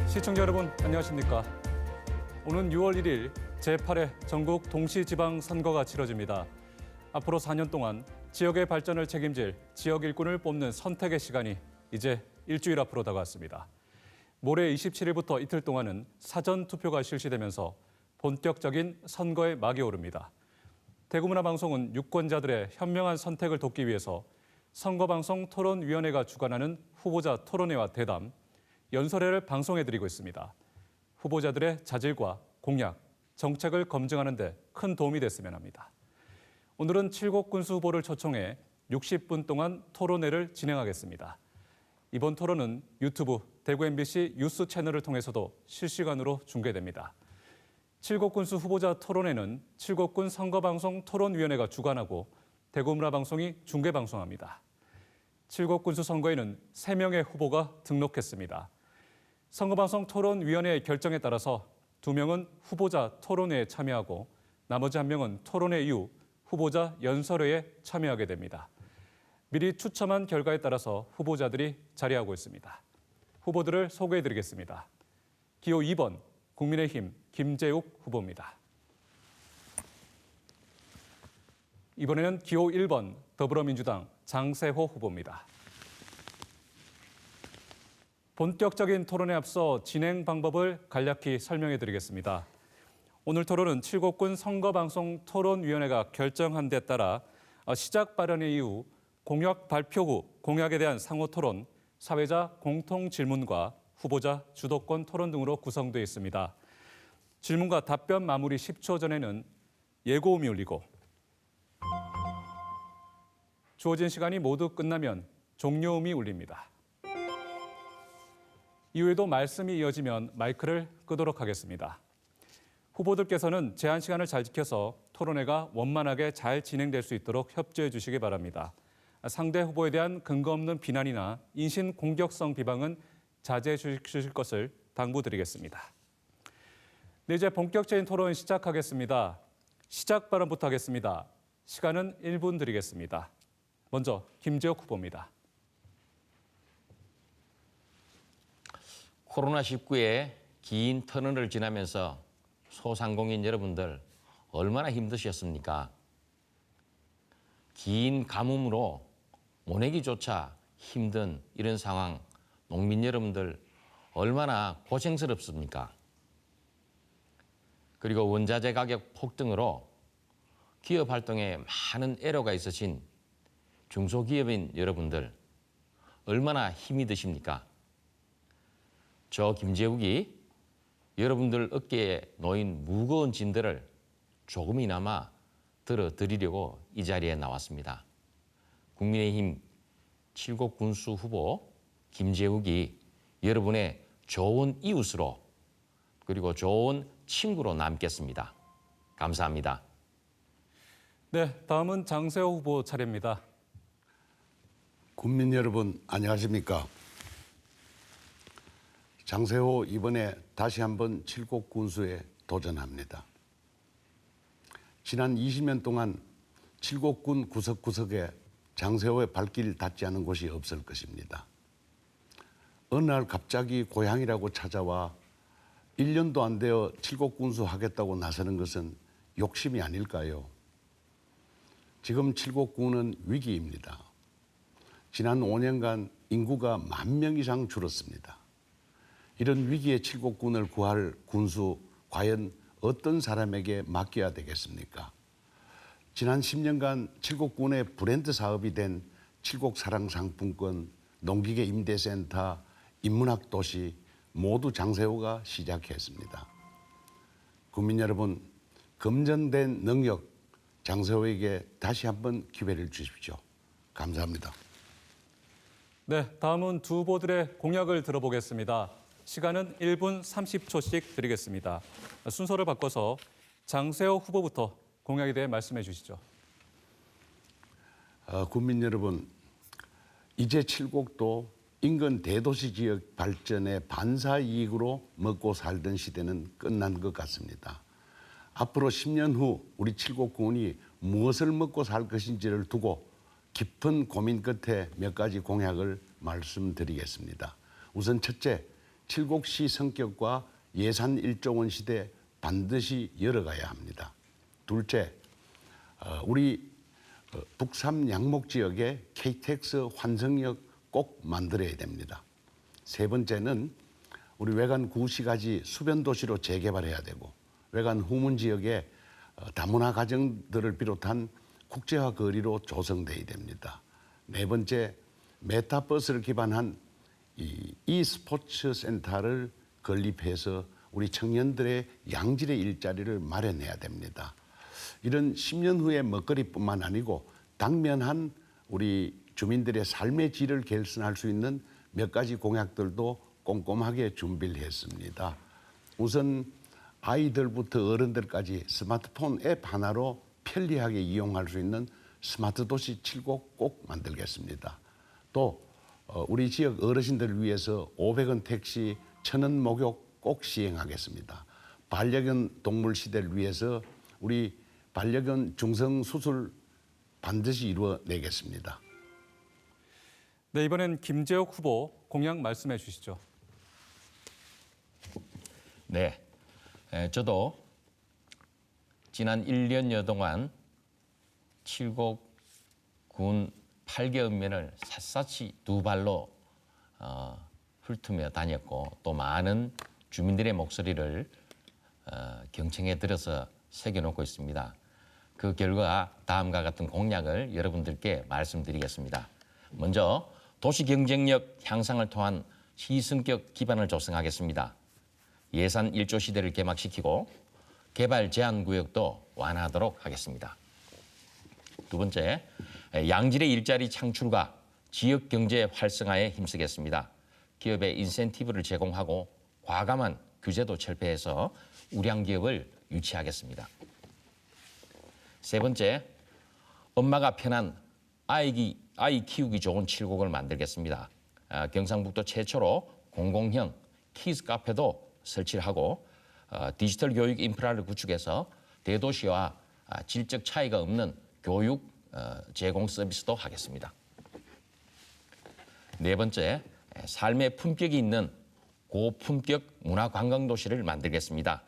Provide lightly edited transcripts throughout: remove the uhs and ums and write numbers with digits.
시청자 여러분, 안녕하십니까? 오는 6월 1일 제8회 전국 동시지방선거가 치러집니다. 앞으로 4년 동안 지역의 발전을 책임질 지역 일꾼을 뽑는 선택의 시간이 이제 일주일 앞으로 다가왔습니다. 모레 27일부터 이틀 동안은 사전투표가 실시되면서 본격적인 선거의 막이 오릅니다. 대구문화방송은 유권자들의 현명한 선택을 돕기 위해서 선거방송 토론위원회가 주관하는 후보자 토론회와 대담, 연설회를 방송해드리고 있습니다. 후보자들의 자질과 공약, 정책을 검증하는 데 큰 도움이 됐으면 합니다. 오늘은 7곡 군수 후보를 초청해 60분 동안 토론회를 진행하겠습니다. 이번 토론은 유튜브 대구 MBC 뉴스 채널을 통해서도 실시간으로 중계됩니다. 7곡 군수 후보자 토론회는 7곡군 선거방송 토론위원회가 주관하고 대구문화방송이 중계방송합니다. 7곡 군수 선거에는 3명의 후보가 등록했습니다. 선거방송 토론위원회의 결정에 따라서 2명은 후보자 토론회에 참여하고 나머지 1명은 토론회 이후 후보자 연설회에 참여하게 됩니다. 미리 추첨한 결과에 따라서 후보자들이 자리하고 있습니다. 후보들을 소개해드리겠습니다. 기호 2번 국민의힘 김재욱 후보입니다. 이번에는 기호 1번 더불어민주당 장세호 후보입니다. 본격적인 토론에 앞서 진행 방법을 간략히 설명해드리겠습니다. 오늘 토론은 7곡군 선거방송 토론위원회가 결정한 데 따라 시작 발언의 이후 공약 발표 후 공약에 대한 상호 토론, 사회자 공통 질문과 후보자 주도권 토론 등으로 구성되어 있습니다. 질문과 답변 마무리 10초 전에는 예고음이 울리고 주어진 시간이 모두 끝나면 종료음이 울립니다. 이후에도 말씀이 이어지면 마이크를 끄도록 하겠습니다. 후보들께서는 제한 시간을 잘 지켜서 토론회가 원만하게 잘 진행될 수 있도록 협조해 주시기 바랍니다. 상대 후보에 대한 근거 없는 비난이나 인신 공격성 비방은 자제해 주실 것을 당부드리겠습니다. 네, 이제 본격적인 토론 시작하겠습니다. 시작 발언부터 하겠습니다. 시간은 1분 드리겠습니다. 먼저 김재욱 후보입니다. 코로나19의 긴 터널을 지나면서 소상공인 여러분들 얼마나 힘드셨습니까? 긴 가뭄으로 모내기조차 힘든 이런 상황, 농민 여러분들 얼마나 고생스럽습니까? 그리고 원자재 가격 폭등으로 기업 활동에 많은 애로가 있으신 중소기업인 여러분들 얼마나 힘이 드십니까? 저 김재욱이 여러분들 어깨에 놓인 무거운 짐들을 조금이나마 들어드리려고 이 자리에 나왔습니다. 국민의힘 7곡 군수 후보 김재욱이 여러분의 좋은 이웃으로 그리고 좋은 친구로 남겠습니다. 감사합니다. 네, 다음은 장세호 후보 차례입니다. 국민 여러분 안녕하십니까? 장세호 이번에 다시 한번 7곡 군수에 도전합니다. 지난 20년 동안 7곡군 구석구석에 장세호의 발길 닿지 않은 곳이 없을 것입니다. 어느 날 갑자기 고향이라고 찾아와 1년도 안 되어 7곡 군수 하겠다고 나서는 것은 욕심이 아닐까요? 지금 7곡군은 위기입니다. 지난 5년간 인구가 10,000명 이상 줄었습니다. 이런 위기의 7곡군을 구할 군수 과연 어떤 사람에게 맡겨야 되겠습니까? 지난 10년간 7곡군의 브랜드 사업이 된 7곡 사랑상품권, 농기계 임대센터, 인문학도시 모두 장세호가 시작했습니다. 국민 여러분, 검증된 능력 장세호에게 다시 한번 기회를 주십시오. 감사합니다. 네, 다음은 두 후보들의 공약을 들어보겠습니다. 시간은 1분 30초씩 드리겠습니다. 순서를 바꿔서 장세호 후보부터 공약에 대해 말씀해 주시죠. 국민 여러분, 이제 7곡도 인근 대도시 지역 발전의 반사 이익으로 먹고 살던 시대는 끝난 것 같습니다. 앞으로 10년 후 우리 7곡군이 무엇을 먹고 살 것인지를 두고 깊은 고민 끝에 몇 가지 공약을 말씀드리겠습니다. 우선 첫째, 칠곡시 성격과 예산 1조 원 시대 반드시 열어가야 합니다. 둘째, 우리 북삼 양목 지역에 KTX 환승역 꼭 만들어야 됩니다. 세 번째는 우리 외관 구시가지 수변 도시로 재개발해야 되고 외관 후문 지역에 다문화 가정들을 비롯한 국제화 거리로 조성돼야 됩니다. 네 번째, 메타버스를 기반한 이 e스포츠 센터를 건립해서 우리 청년들의 양질의 일자리를 마련해야 됩니다. 이런 10년 후의 먹거리뿐만 아니고 당면한 우리 주민들의 삶의 질을 개선할 수 있는 몇 가지 공약들도 꼼꼼하게 준비를 했습니다. 우선 아이들부터 어른들까지 스마트폰 앱 하나로 편리하게 이용할 수 있는 스마트 도시 칠곡 꼭 만들겠습니다. 또 우리 지역 어르신들을 위해서 500원 택시, 1000원 목욕 꼭 시행하겠습니다. 반려견 동물 시대를 위해서 우리 반려견 중성 수술 반드시 이루어내겠습니다. 네, 이번엔 김재욱 후보 공약 말씀해 주시죠. 네, 저도 지난 1년여 동안 칠곡군 8개 읍면을 샅샅이 두 발로 훑으며 다녔고 또 많은 주민들의 목소리를 경청에 들어서 새겨놓고 있습니다. 그 결과 다음과 같은 공약을 여러분들께 말씀드리겠습니다. 먼저 도시 경쟁력 향상을 통한 시성격 기반을 조성하겠습니다. 예산 1조 시대를 개막시키고 개발 제한 구역도 완화하도록 하겠습니다. 두 번째, 양질의 일자리 창출과 지역 경제 활성화에 힘쓰겠습니다. 기업에 인센티브를 제공하고 과감한 규제도 철폐해서 우량 기업을 유치하겠습니다. 세 번째, 엄마가 편한 아이 키우기 좋은 칠곡을 만들겠습니다. 경상북도 최초로 공공형 키즈 카페도 설치를 하고 디지털 교육 인프라를 구축해서 대도시와 질적 차이가 없는 교육 제공 서비스도 하겠습니다. 네 번째, 삶의 품격이 있는 고품격 문화관광도시를 만들겠습니다.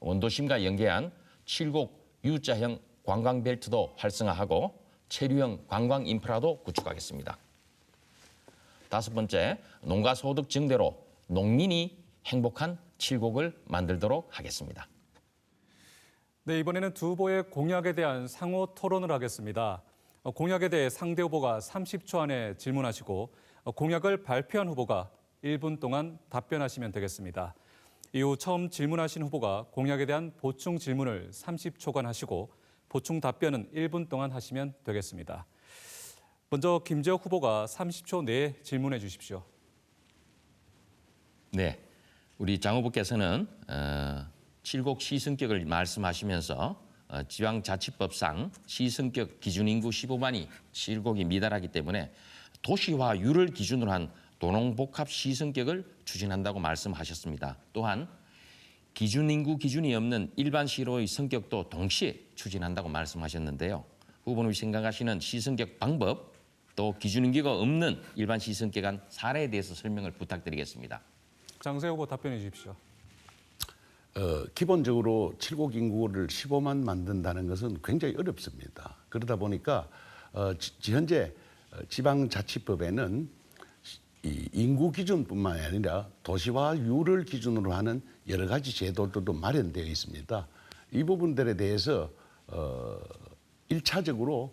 원도심과 연계한 칠곡 U자형 관광벨트도 활성화하고 체류형 관광 인프라도 구축하겠습니다. 다섯 번째, 농가 소득 증대로 농민이 행복한 칠곡을 만들도록 하겠습니다. 네, 이번에는 두 후보의 공약에 대한 상호 토론을 하겠습니다. 공약에 대해 상대 후보가 30초 안에 질문하시고 공약을 발표한 후보가 1분 동안 답변하시면 되겠습니다. 이후 처음 질문하신 후보가 공약에 대한 보충 질문을 30초간 하시고 보충 답변은 1분 동안 하시면 되겠습니다. 먼저 김재욱 후보가 30초 내에 질문해 주십시오. 네, 우리 장 후보께서는 칠곡 시성격을 말씀하시면서 지방자치법상 시성격 기준 인구 15만이 칠곡이 미달하기 때문에 도시화율을 기준으로 한 도농복합 시성격을 추진한다고 말씀하셨습니다. 또한 기준 인구 기준이 없는 일반 시로의 성격도 동시에 추진한다고 말씀하셨는데요. 후보님이 생각하시는 시성격 방법 또 기준 인구가 없는 일반 시성격한 사례에 대해서 설명을 부탁드리겠습니다. 장세 후보 답변해 주십시오. 기본적으로 칠곡 인구를 15만 만든다는 것은 굉장히 어렵습니다. 그러다 보니까 현재 지방자치법에는 이 인구 기준뿐만 아니라 도시화율을 기준으로 하는 여러 가지 제도들도 마련되어 있습니다. 이 부분들에 대해서 1차적으로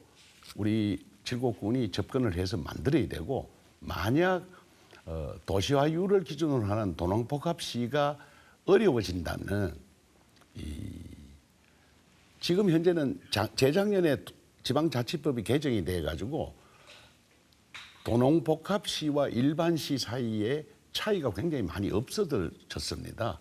우리 칠곡군이 접근을 해서 만들어야 되고 만약 도시화율을 기준으로 하는 도농복합시가 어려워진다면 지금 현재는 재작년에 지방자치법이 개정이 돼 가지고 도농복합시와 일반시 사이에 차이가 굉장히 많이 없어졌습니다.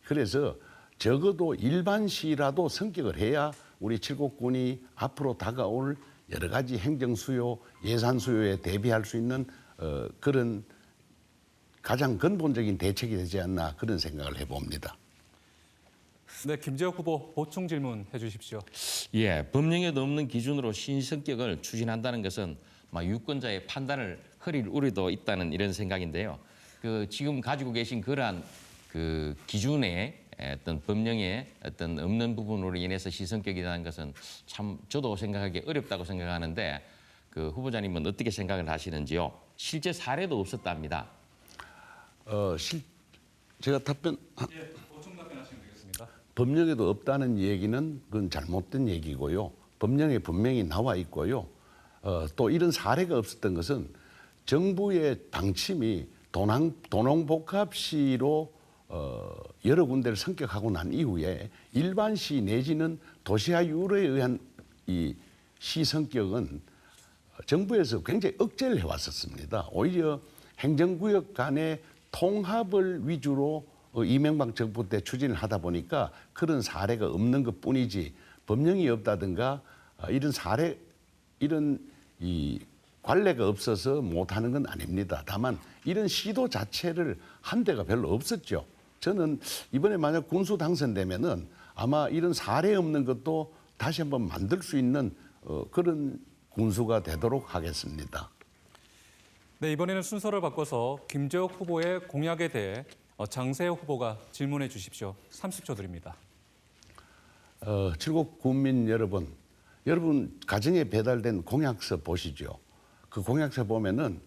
그래서 적어도 일반시라도 성격을 해야 우리 칠곡군이 앞으로 다가올 여러 가지 행정 수요, 예산 수요에 대비할 수 있는 그런 가장 근본적인 대책이 되지 않나 그런 생각을 해봅니다. 네, 김재욱 후보 보충 질문 해주십시오. 예, 법령에도 없는 기준으로 신성격을 추진한다는 것은 유권자의 판단을 흐릴 우려도 있다는 이런 생각인데요. 그 지금 가지고 계신 그러한 그 기준의 어떤 법령에 어떤 없는 부분으로 인해서 시성격이라는 것은 참 저도 생각하기 어렵다고 생각하는데 그 후보자님은 어떻게 생각을 하시는지요? 실제 사례도 없었답니다. 제가 답변 예, 보충 답변하시면 되겠습니다. 법령에도 없다는 얘기는 그건 잘못된 얘기고요. 법령에 분명히 나와 있고요. 또 이런 사례가 없었던 것은 정부의 방침이 도농복합시로 여러 군데를 성격하고 난 이후에 일반시 내지는 도시화 유로에 의한 이 시 성격은 정부에서 굉장히 억제를 해왔었습니다. 오히려 행정구역 간의 통합을 위주로 이명박 정부 때 추진을 하다 보니까 그런 사례가 없는 것뿐이지 법령이 없다든가 이런 이 관례가 없어서 못하는 건 아닙니다. 다만 이런 시도 자체를 한 데가 별로 없었죠. 저는 이번에 만약 군수 당선되면은 아마 이런 사례 없는 것도 다시 한번 만들 수 있는 그런 군수가 되도록 하겠습니다. 네, 이번에는 순서를 바꿔서 김재욱 후보의 공약에 대해 장세호 후보가 질문해 주십시오. 30초 드립니다. 칠곡 국민 여러분 가정에 배달된 공약서 보시죠. 그 공약서 보면은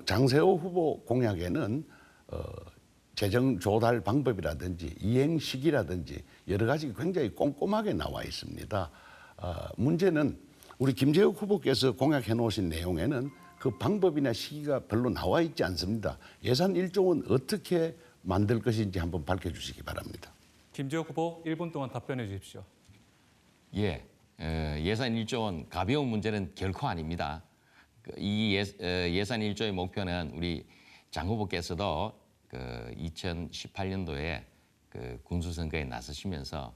장세호 후보 공약에는 재정 조달 방법이라든지 이행 시기라든지 여러 가지 굉장히 꼼꼼하게 나와 있습니다. 문제는 우리 김재욱 후보께서 공약해 놓으신 내용에는 그 방법이나 시기가 별로 나와 있지 않습니다. 예산 1조 원 어떻게 만들 것인지 한번 밝혀주시기 바랍니다. 김재욱 후보 1분 동안 답변해 주십시오. 예, 예산 1조 원 가벼운 문제는 결코 아닙니다. 이 예산 1조의 목표는 우리 장 후보께서도 그 2018년도에 그 군수선거에 나서시면서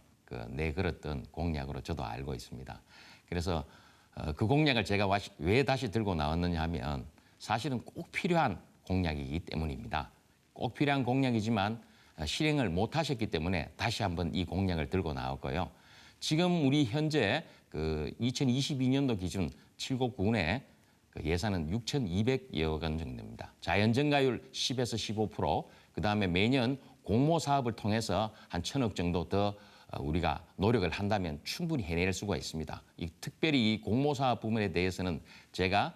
내걸었던 공약으로 저도 알고 있습니다. 그래서 그 공약을 제가 왜 다시 들고 나왔느냐 하면 사실은 꼭 필요한 공약이기 때문입니다. 꼭 필요한 공약이지만 실행을 못 하셨기 때문에 다시 한번 이 공약을 들고 나왔고요. 지금 우리 현재 그 2022년도 기준 7곡군의 그 예산은 6,200여 원 정도 됩니다. 자연 증가율 10에서 15%, 그다음에 매년 공모 사업을 통해서 한 1,000억 정도 더 우리가 노력을 한다면 충분히 해낼 수가 있습니다. 특별히 이 공모 사업 부분에 대해서는 제가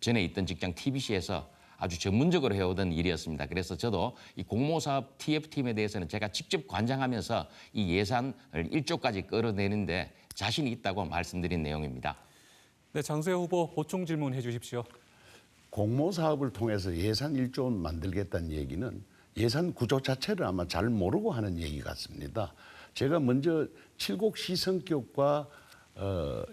전에 있던 직장 TBC에서 아주 전문적으로 해오던 일이었습니다. 그래서 저도 이 공모 사업 TF팀에 대해서는 제가 직접 관장하면서 이 예산을 1조까지 끌어내는데 자신이 있다고 말씀드린 내용입니다. 네, 장세호 후보 보충 질문해 주십시오. 공모 사업을 통해서 예산 1조 원 만들겠다는 얘기는 예산 구조 자체를 아마 잘 모르고 하는 얘기 같습니다. 제가 먼저 칠곡 시성격과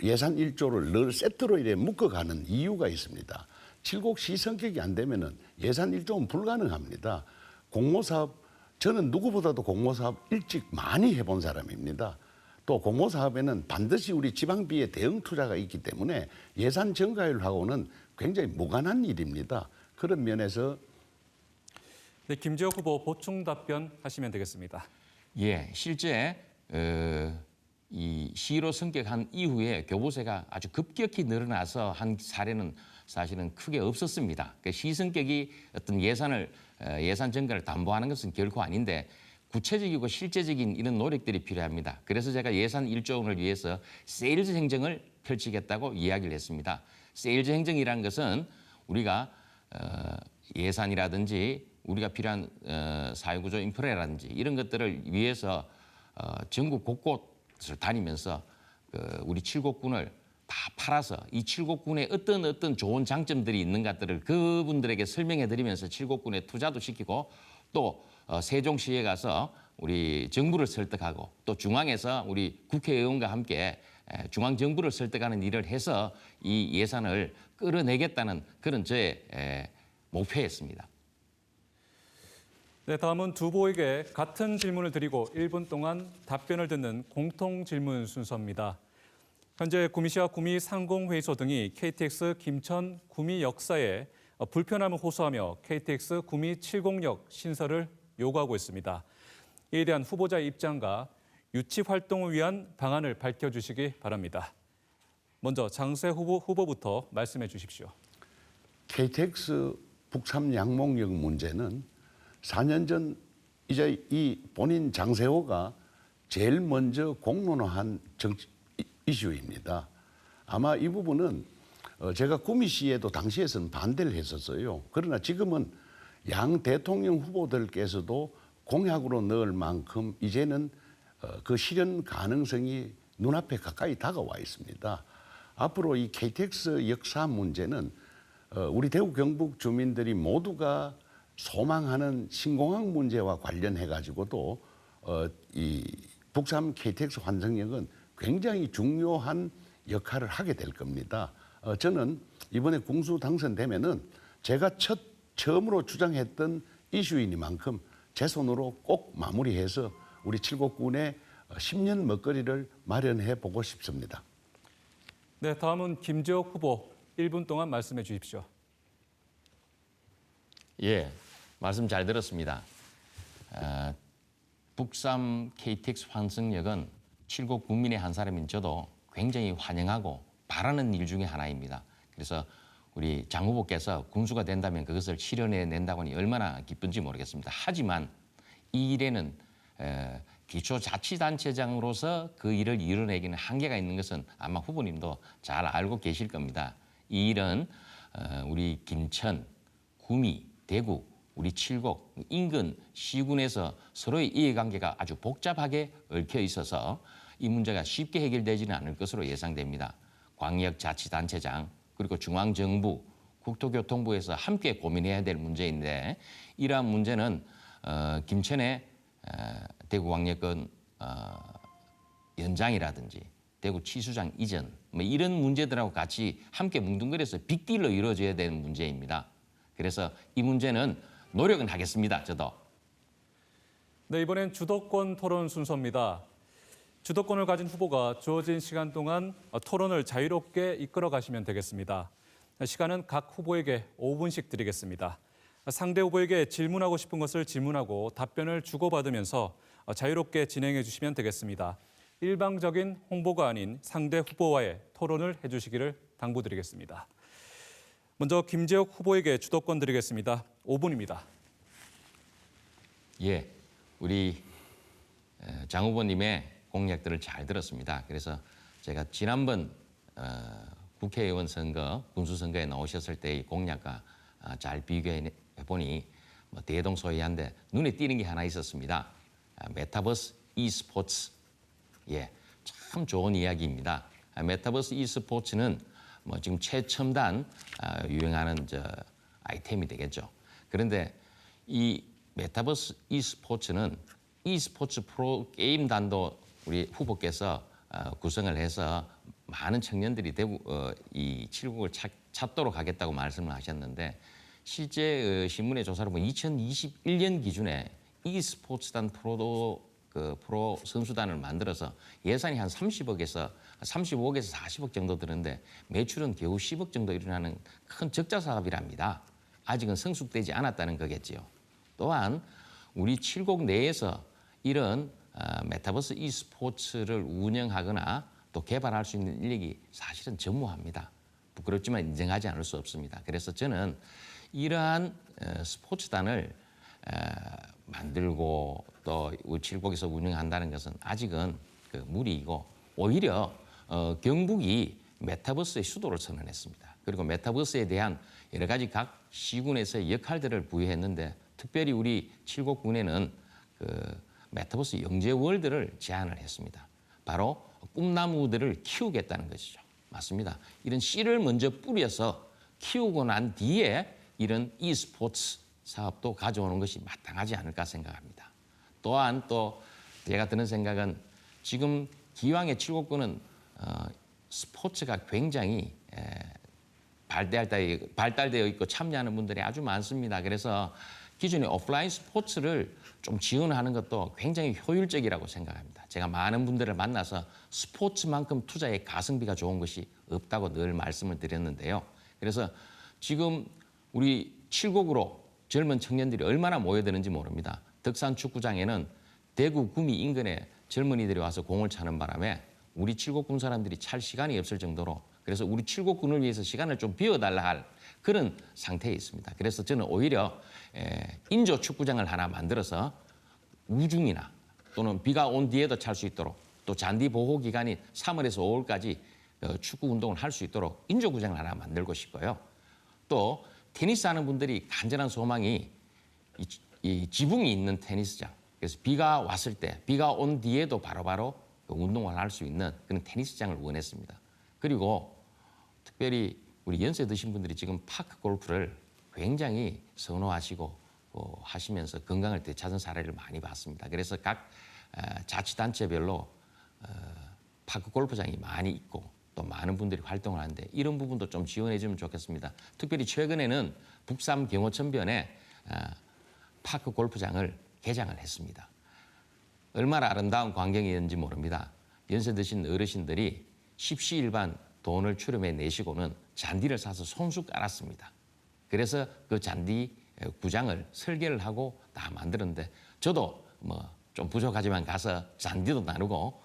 예산 1조를 늘 세트로 이래 묶어가는 이유가 있습니다. 칠곡 시성격이 안 되면은 예산 1조는 불가능합니다. 공모사업, 저는 누구보다도 공모사업 일찍 많이 해본 사람입니다. 또 공모사업에는 반드시 우리 지방비의 대응 투자가 있기 때문에 예산 증가율하고는 굉장히 무관한 일입니다. 그런 면에서 네, 김재욱 후보 보충 답변하시면 되겠습니다. 예, 실제 이 시로 성격한 이후에 교부세가 아주 급격히 늘어나서 한 사례는 사실은 크게 없었습니다. 그 시성격이 어떤 예산 증가를 담보하는 것은 결코 아닌데 구체적이고 실제적인 이런 노력들이 필요합니다. 그래서 제가 예산 1조 원을 위해서 세일즈 행정을 펼치겠다고 이야기를 했습니다. 세일즈 행정이라는 것은 우리가 예산이라든지 우리가 필요한 사회구조 인프라라든지 이런 것들을 위해서 전국 곳곳을 다니면서 우리 칠곡군을 다 팔아서 이 칠곡군에 어떤 좋은 장점들이 있는 것들을 그분들에게 설명해 드리면서 칠곡군에 투자도 시키고 또 세종시에 가서 우리 정부를 설득하고 또 중앙에서 우리 국회의원과 함께 중앙정부를 설득하는 일을 해서 이 예산을 끌어내겠다는 그런 저의 목표였습니다. 네, 다음은 두 후보에게 같은 질문을 드리고 1분 동안 답변을 듣는 공통 질문 순서입니다. 현재 구미시와 구미 상공회의소 등이 KTX 김천 구미 역사에 불편함을 호소하며 KTX 구미 70역 신설을 요구하고 있습니다. 이에 대한 후보자의 입장과 유치 활동을 위한 방안을 밝혀주시기 바랍니다. 먼저 장세 후보부터 말씀해 주십시오. KTX 북삼 양목역 문제는 4년 전 이제 이 본인 장세호가 제일 먼저 공론화한 정치 이슈입니다. 아마 이 부분은 제가 구미 시에도 당시에서는 반대를 했었어요. 그러나 지금은 양 대통령 후보들께서도 공약으로 넣을 만큼 이제는 그 실현 가능성이 눈앞에 가까이 다가와 있습니다. 앞으로 이 KTX 역사 문제는 우리 대구 경북 주민들이 모두가 소망하는 신공항 문제와 관련해 가지고도 이 북삼 KTX 환승역은 굉장히 중요한 역할을 하게 될 겁니다. 저는 이번에 궁수 당선되면은 제가 처음으로 주장했던 이슈이니만큼 제 손으로 꼭 마무리해서 우리 칠곡군의 10년 먹거리를 마련해 보고 싶습니다. 네, 다음은 김지혁 후보 1분 동안 말씀해 주십시오. 예, 말씀 잘 들었습니다. 북삼 KTX 환승역은 칠곡 국민의 한 사람인 저도 굉장히 환영하고 바라는 일 중에 하나입니다. 그래서 우리 장 후보께서 군수가 된다면 그것을 실현해낸다고 하니 얼마나 기쁜지 모르겠습니다. 하지만 이 일에는 기초자치단체장으로서 그 일을 이뤄내기는 한계가 있는 것은 아마 후보님도 잘 알고 계실 겁니다. 이 일은 우리 김천, 구미, 대구, 우리 칠곡, 인근 시군에서 서로의 이해관계가 아주 복잡하게 얽혀 있어서 이 문제가 쉽게 해결되지는 않을 것으로 예상됩니다. 광역자치단체장 그리고 중앙정부, 국토교통부에서 함께 고민해야 될 문제인데 이러한 문제는 김천의 대구광역권 연장이라든지 대구 치수장 이전 뭐 이런 문제들하고 같이 함께 뭉뚱그려서 빅딜로 이루어져야 되는 문제입니다. 그래서 이 문제는 노력은 하겠습니다. 저도. 네, 이번엔 주도권 토론 순서입니다. 주도권을 가진 후보가 주어진 시간 동안 토론을 자유롭게 이끌어 가시면 되겠습니다. 시간은 각 후보에게 5분씩 드리겠습니다. 상대 후보에게 질문하고 싶은 것을 질문하고 답변을 주고받으면서 자유롭게 진행해 주시면 되겠습니다. 일방적인 홍보가 아닌 상대 후보와의 토론을 해주시기를 당부드리겠습니다. 먼저 김재혁 후보에게 주도권 드리겠습니다. 5분입니다. 예, 우리 장 후보님의 공약들을 잘 들었습니다. 그래서 제가 지난번 국회의원 선거, 군수선거에 나오셨을 때의 공약과 잘 비교해 보니 뭐 대동소이한데 눈에 띄는 게 하나 있었습니다. 메타버스 e스포츠. 예, 참 좋은 이야기입니다. 메타버스 e스포츠는 뭐 지금 최첨단 유행하는 아이템이 되겠죠. 그런데 이 메타버스 e스포츠는 e스포츠 프로 게임단도 우리 후보께서 구성을 해서 많은 청년들이 대구 이 칠곡을 찾도록 하겠다고 말씀을 하셨는데 실제 신문의 조사를 보면 2021년 기준에 e스포츠단 프로 선수단을 만들어서 예산이 한 35억에서 40억 정도 드는데 매출은 겨우 10억 정도 일어나는 큰 적자 사업이랍니다. 아직은 성숙되지 않았다는 거겠지요. 또한 우리 칠곡 내에서 이런 메타버스 e스포츠를 운영하거나 또 개발할 수 있는 인력이 사실은 전무합니다. 부끄럽지만 인정하지 않을 수 없습니다. 그래서 저는 이러한 스포츠단을 만들고 또 우리 칠곡에서 운영한다는 것은 아직은 무리이고 오히려 경북이 메타버스의 수도를 선언했습니다. 그리고 메타버스에 대한 여러 가지 각 시군에서의 역할들을 부여했는데 특별히 우리 칠곡군에는 메타버스 영재월드를 제안을 했습니다. 바로 꿈나무들을 키우겠다는 것이죠. 맞습니다. 이런 씨를 먼저 뿌려서 키우고 난 뒤에 이런 e스포츠 사업도 가져오는 것이 마땅하지 않을까 생각합니다. 또한 또 제가 드는 생각은 지금 기왕의 칠곡군은 스포츠가 굉장히 발달되어 있고 참여하는 분들이 아주 많습니다. 그래서 기존의 오프라인 스포츠를 좀 지원하는 것도 굉장히 효율적이라고 생각합니다. 제가 많은 분들을 만나서 스포츠만큼 투자의 가성비가 좋은 것이 없다고 늘 말씀을 드렸는데요. 그래서 지금 우리 칠곡으로 젊은 청년들이 얼마나 모여드는지 모릅니다. 덕산 축구장에는 대구 구미 인근에 젊은이들이 와서 공을 차는 바람에 우리 칠곡군 사람들이 찰 시간이 없을 정도로 그래서 우리 칠곡군을 위해서 시간을 좀 비워달라 할 그런 상태에 있습니다. 그래서 저는 오히려 인조 축구장을 하나 만들어서 우중이나 또는 비가 온 뒤에도 찰 수 있도록 또 잔디 보호 기간인 3월에서 5월까지 축구 운동을 할 수 있도록 인조구장을 하나 만들고 싶고요. 또 테니스 하는 분들이 간절한 소망이 이 지붕이 있는 테니스장. 그래서 비가 왔을 때, 비가 온 뒤에도 바로바로 운동을 할 수 있는 그런 테니스장을 원했습니다. 그리고 특별히 우리 연세 드신 분들이 지금 파크 골프를 굉장히 선호하시고 하시면서 건강을 되찾은 사례를 많이 봤습니다. 그래서 각 자치단체별로 파크 골프장이 많이 있고 또 많은 분들이 활동을 하는데 이런 부분도 좀 지원해 주면 좋겠습니다. 특별히 최근에는 북삼 경호천변에 파크 골프장을 개장을 했습니다. 얼마나 아름다운 광경이었는지 모릅니다. 연세 드신 어르신들이 십시일반 돈을 출연해 내시고는 잔디를 사서 손수 깔았습니다. 그래서 그 잔디 구장을 설계를 하고 다 만들었는데 저도 뭐 좀 부족하지만 가서 잔디도 나누고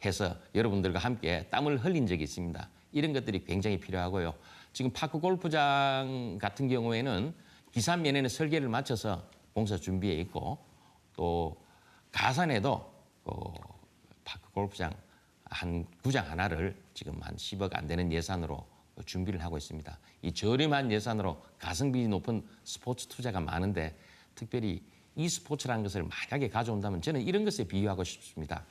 해서 여러분들과 함께 땀을 흘린 적이 있습니다. 이런 것들이 굉장히 필요하고요. 지금 파크 골프장 같은 경우에는 기산면에는 설계를 마쳐서 공사 준비해 있고 또 가산에도 파크 골프장 한 구장 하나를 지금 한 10억 안 되는 예산으로 준비를 하고 있습니다. 이 저렴한 예산으로 가성비 높은 스포츠 투자가 많은데 특별히 이 스포츠라는 것을 만약에 가져온다면 저는 이런 것에 비유하고 싶습니다.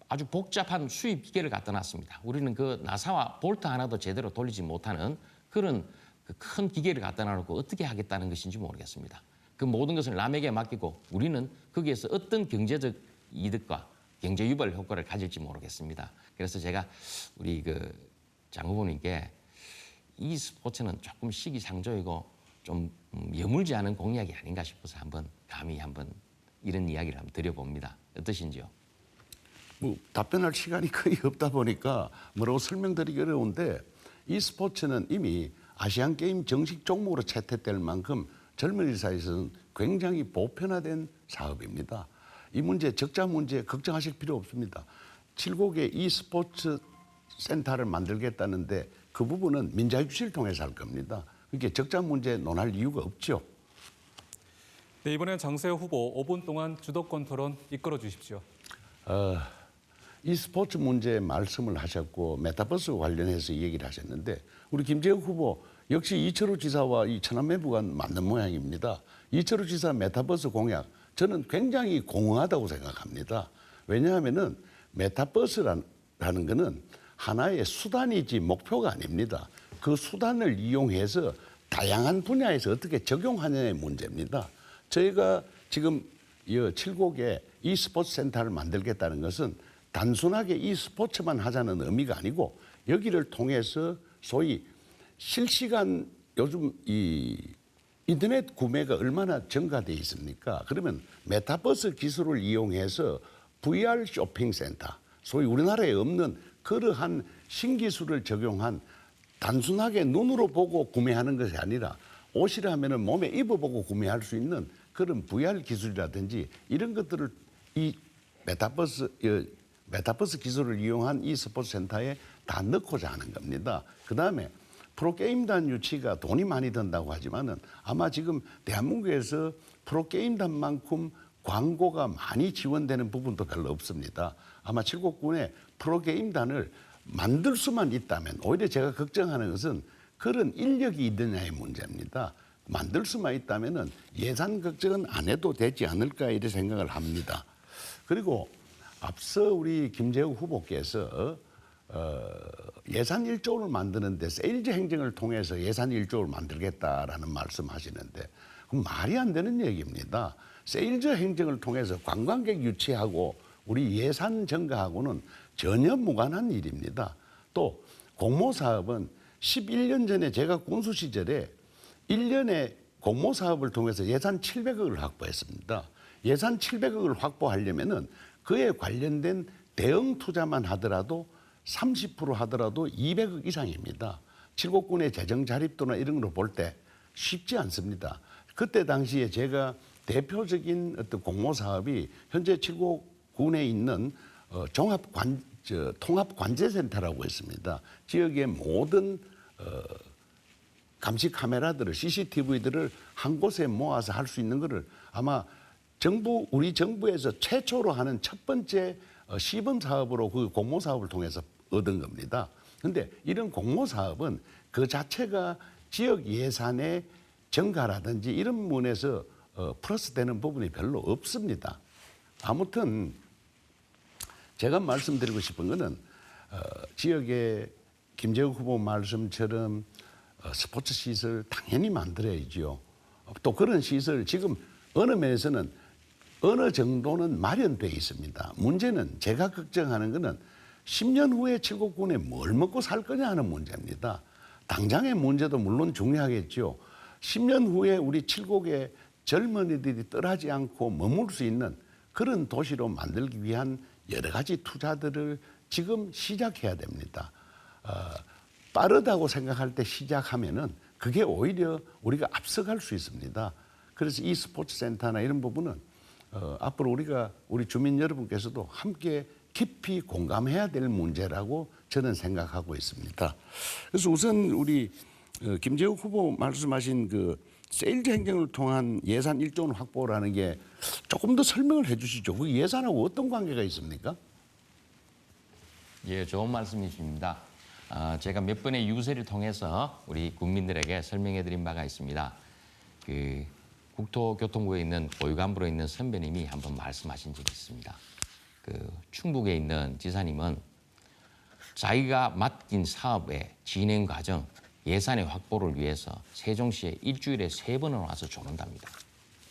아주 복잡한 수입 기계를 갖다 놨습니다. 우리는 그 나사와 볼트 하나도 제대로 돌리지 못하는 그런 큰 기계를 갖다 놔놓고 어떻게 하겠다는 것인지 모르겠습니다. 그 모든 것을 남에게 맡기고 우리는 거기에서 어떤 경제적 이득과 경제 유발 효과를 가질지 모르겠습니다. 그래서 제가 우리 장 후보님께 이 스포츠는 조금 시기상조이고 좀 여물지 않은 공약이 아닌가 싶어서 감히 이런 이야기를 한번 드려봅니다. 어떠신지요? 뭐 답변할 시간이 거의 없다 보니까 뭐라고 설명드리기 어려운데 이 스포츠는 이미 아시안 게임 정식 종목으로 채택될 만큼 젊은이 사이에서는 굉장히 보편화된 사업입니다. 이 문제, 적자 문제 걱정하실 필요 없습니다. 칠곡에 이 스포츠 센터를 만들겠다는데 그 부분은 민자유치를 통해서 할 겁니다. 그러니까 적자 문제 논할 이유가 없죠. 네, 이번엔 장세호 후보 5분 동안 주도권 토론 이끌어 주십시오. 이 스포츠 문제 말씀을 하셨고 메타버스 관련해서 얘기를 하셨는데 우리 김재욱 후보 역시 이철우 지사와 이 천안매부가 맞는 모양입니다. 이철우 지사 메타버스 공약 저는 굉장히 공허하다고 생각합니다. 왜냐하면은 메타버스라는 거는 하나의 수단이지 목표가 아닙니다. 그 수단을 이용해서 다양한 분야에서 어떻게 적용하느냐의 문제입니다. 저희가 지금 칠곡에 e스포츠 센터를 만들겠다는 것은 단순하게 e스포츠만 하자는 의미가 아니고 여기를 통해서 소위 실시간 요즘 이 인터넷 구매가 얼마나 증가돼 있습니까? 그러면 메타버스 기술을 이용해서 VR 쇼핑센터, 소위 우리나라에 없는 그러한 신기술을 적용한 단순하게 눈으로 보고 구매하는 것이 아니라 옷이라 하면은 몸에 입어보고 구매할 수 있는 그런 VR 기술이라든지 이런 것들을 이 메타버스 기술을 이용한 이 스포츠 센터에 다 넣고자 하는 겁니다. 그다음에 프로게임단 유치가 돈이 많이 든다고 하지만은 아마 지금 대한민국에서 프로게임단만큼 광고가 많이 지원되는 부분도 별로 없습니다. 아마 칠곡군에 프로게임단을 만들 수만 있다면 오히려 제가 걱정하는 것은 그런 인력이 있느냐의 문제입니다. 만들 수만 있다면은 예산 걱정은 안 해도 되지 않을까 이런 생각을 합니다. 그리고 앞서 우리 김재욱 후보께서 예산 1조를 만드는데 세일즈 행정을 통해서 예산 1조를 만들겠다라는 말씀하시는데 그건 말이 안 되는 얘기입니다. 세일즈 행정을 통해서 관광객 유치하고 우리 예산 증가하고는 전혀 무관한 일입니다. 또 공모사업은 11년 전에 제가 군수 시절에 1년에 공모사업을 통해서 예산 700억을 확보했습니다. 예산 700억을 확보하려면은 그에 관련된 대응 투자만 하더라도 30% 하더라도 200억 이상입니다. 칠곡군의 재정 자립도나 이런 걸 볼 때 쉽지 않습니다. 그때 당시에 제가 대표적인 어떤 공모사업이 현재 칠곡군에 있는 통합관제센터라고 했습니다. 지역의 모든 감시 카메라들을 CCTV들을 한 곳에 모아서 할 수 있는 것을 아마 우리 정부에서 최초로 하는 첫 번째 시범 사업으로 그 공모 사업을 통해서 얻은 겁니다. 그런데 이런 공모 사업은 그 자체가 지역 예산의 증가라든지 이런 면에서 플러스 되는 부분이 별로 없습니다. 아무튼 제가 말씀드리고 싶은 것은 지역의 김재욱 후보 말씀처럼 스포츠 시설 당연히 만들어야죠. 또 그런 시설 지금 어느 면에서는 어느 정도는 마련돼 있습니다. 문제는 제가 걱정하는 것은 10년 후에 칠곡군에 뭘 먹고 살 거냐 하는 문제입니다. 당장의 문제도 물론 중요하겠죠. 10년 후에 우리 칠곡의 젊은이들이 떠나지 않고 머물 수 있는 그런 도시로 만들기 위한 여러 가지 투자들을 지금 시작해야 됩니다. 빠르다고 생각할 때 시작하면은 그게 오히려 우리가 앞서갈 수 있습니다. 그래서 이 스포츠 센터나 이런 부분은 앞으로 우리 주민 여러분께서도 함께 깊이 공감해야 될 문제라고 저는 생각하고 있습니다. 그래서 우선 우리 김재욱 후보 말씀하신 그 세일즈 행정을 통한 예산 1조 원 확보라는 게 조금 더 설명을 해 주시죠. 그 예산하고 어떤 관계가 있습니까? 예, 좋은 말씀이십니다. 제가 몇 번의 유세를 통해서 우리 국민들에게 설명해 드린 바가 있습니다. 그 국토교통부에 있는 고위간부로 있는 선배님이 한번 말씀하신 적이 있습니다. 그 충북에 있는 지사님은 자기가 맡긴 사업의 진행 과정, 예산의 확보를 위해서 세종시에 일주일에 3번은 와서 조른답니다.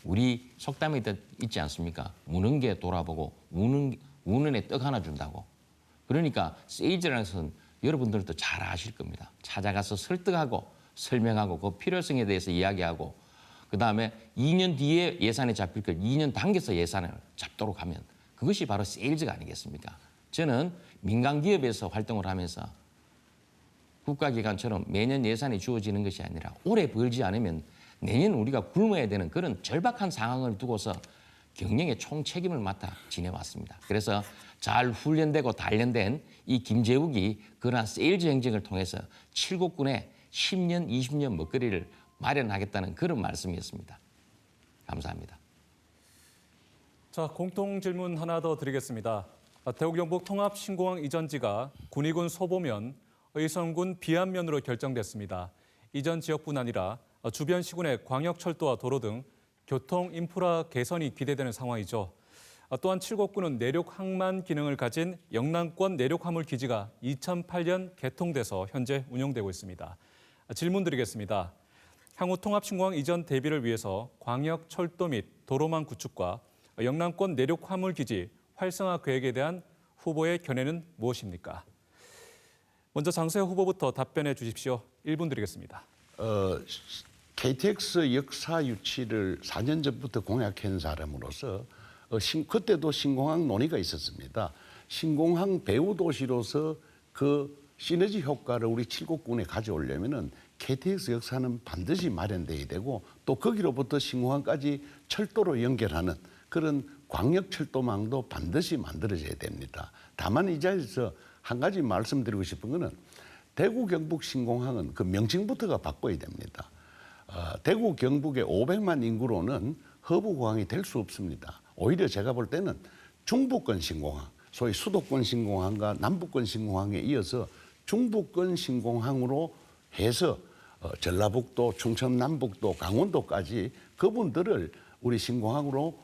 우리 속담에 있지 않습니까? 무는 게 돌아보고 우는 애 떡 하나 준다고. 그러니까 세일즈라는 것은 여러분들도 잘 아실 겁니다. 찾아가서 설득하고 설명하고 그 필요성에 대해서 이야기하고 그다음에 2년 뒤에 예산이 잡힐 걸 2년 당겨서 예산을 잡도록 하면 그것이 바로 세일즈가 아니겠습니까? 저는 민간기업에서 활동을 하면서 국가기관처럼 매년 예산이 주어지는 것이 아니라 올해 벌지 않으면 내년 우리가 굶어야 되는 그런 절박한 상황을 두고서 경영의 총책임을 맡아 지내왔습니다. 그래서 잘 훈련되고 단련된 이 김재욱이 그러한 세일즈 행정을 통해서 칠곡군에 10년, 20년 먹거리를 마련하겠다는 그런 말씀이었습니다. 감사합니다. 자, 공통 질문 하나 더 드리겠습니다. 대구 경북 통합 신공항 이전지가 군위군 소보면, 의성군 비안면으로 결정됐습니다. 이전 지역뿐 아니라 주변 시군의 광역철도와 도로 등 교통 인프라 개선이 기대되는 상황이죠. 또한 칠곡군은 내륙 항만 기능을 가진 영남권 내륙 화물 기지가 2008년 개통돼서 현재 운영되고 있습니다. 질문 드리겠습니다. 향후 통합 신공항 이전 대비를 위해서 광역철도 및 도로망 구축과 영남권 내륙 화물 기지 활성화 계획에 대한 후보의 견해는 무엇입니까? 먼저 장세호 후보부터 답변해 주십시오. 1분 드리겠습니다. KTX 역사 유치를 4년 전부터 공약한 사람으로서 그때도 신공항 논의가 있었습니다. 신공항 배후 도시로서 그 시너지 효과를 우리 칠곡군에 가져오려면은 KTX 역사는 반드시 마련돼야 되고 또 거기로부터 신공항까지 철도로 연결하는 그런 광역철도망도 반드시 만들어져야 됩니다. 다만 이 자리에서 한 가지 말씀드리고 싶은 거는 대구 경북 신공항은 그 명칭부터가 바꿔야 됩니다. 대구 경북의 500만 인구로는 허브공항이 될 수 없습니다. 오히려 제가 볼 때는 중부권 신공항, 소위 수도권 신공항과 남부권 신공항에 이어서 중부권 신공항으로 해서 전라북도, 충청 남북도, 강원도까지 그분들을 우리 신공항으로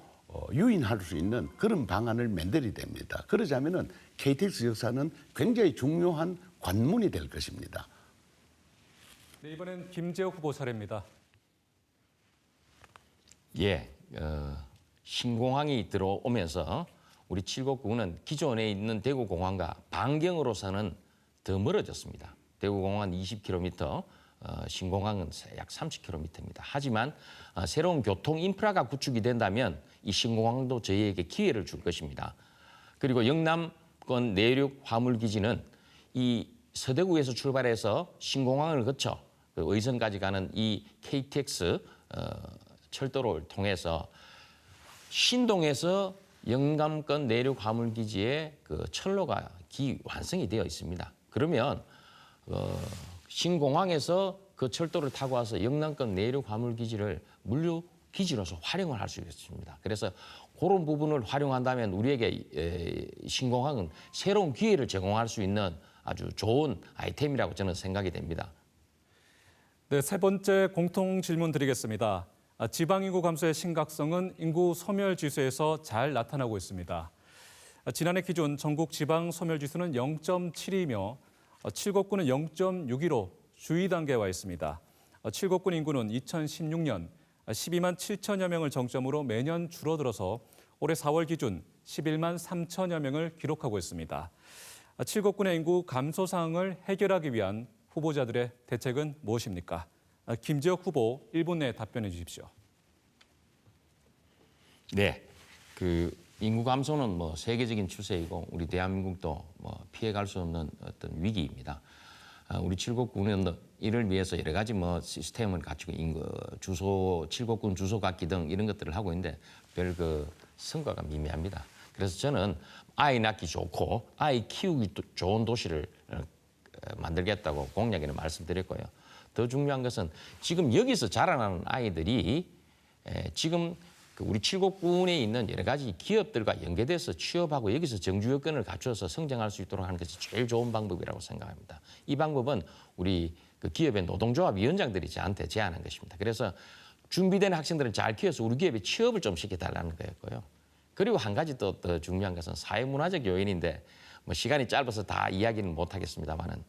유인할 수 있는 그런 방안을 만들어야 됩니다. 그러자면은 KTX 역사는 굉장히 중요한 관문이 될 것입니다. 네, 이번엔 김재욱 후보 차례입니다. 예, 신공항이 들어오면서 우리 칠곡군은 기존에 있는 대구공항과 반경으로서는 더 멀어졌습니다. 대구공항은 20km, 신공항은 약 30km입니다. 하지만 새로운 교통 인프라가 구축이 된다면 이 신공항도 저희에게 기회를 줄 것입니다. 그리고 영남권 내륙 화물기지는 이 서대구에서 출발해서 신공항을 거쳐 의성까지 가는 이 KTX 철도를 통해서 신동에서 영남권 내륙 화물기지에 그 철로가 완성이 되어 있습니다. 그러면 신공항에서 그 철도를 타고 와서 영남권 내륙 화물기지를 물류 기지로서 활용을 할 수 있습니다. 그래서 그런 부분을 활용한다면 우리에게 신공항은 새로운 기회를 제공할 수 있는 아주 좋은 아이템이라고 저는 생각이 됩니다. 네, 세 번째 공통 질문 드리겠습니다. 지방 인구 감소의 심각성은 인구 소멸 지수에서 잘 나타나고 있습니다. 지난해 기준 전국 지방 소멸 지수는 0.72며 칠곡군은 0.62로 주의 단계에 와 있습니다. 칠곡군 인구는 2016년 12만 7천여 명을 정점으로 매년 줄어들어서 올해 4월 기준 11만 3천여 명을 기록하고 있습니다. 칠곡군의 인구 감소 사항을 해결하기 위한 후보자들의 대책은 무엇입니까? 김재혁 후보 1분 내에 답변해 주십시오. 네, 그 인구 감소는 뭐 세계적인 추세이고 우리 대한민국도 뭐 피해갈 수 없는 어떤 위기입니다. 우리 칠곡군은 이를 위해서 여러 가지 뭐 시스템을 갖추고 칠곡군 주소 갖기 등 이런 것들을 하고 있는데 별 그 성과가 미미합니다. 그래서 저는 아이 낳기 좋고 아이 키우기 좋은 도시를 만들겠다고 공약에는 말씀드렸고요. 더 중요한 것은 지금 여기서 자라나는 아이들이 지금 우리 칠곡군에 있는 여러 가지 기업들과 연계돼서 취업하고 여기서 정주 여건을 갖춰서 성장할 수 있도록 하는 것이 제일 좋은 방법이라고 생각합니다. 이 방법은 우리 그 기업의 노동조합 위원장들이 저한테 제안한 것입니다. 그래서 준비된 학생들을 잘 키워서 우리 기업에 취업을 좀 시켜달라는 거였고요. 그리고 한 가지 또 더 중요한 것은 사회문화적 요인인데 뭐 시간이 짧아서 다 이야기는 못하겠습니다만은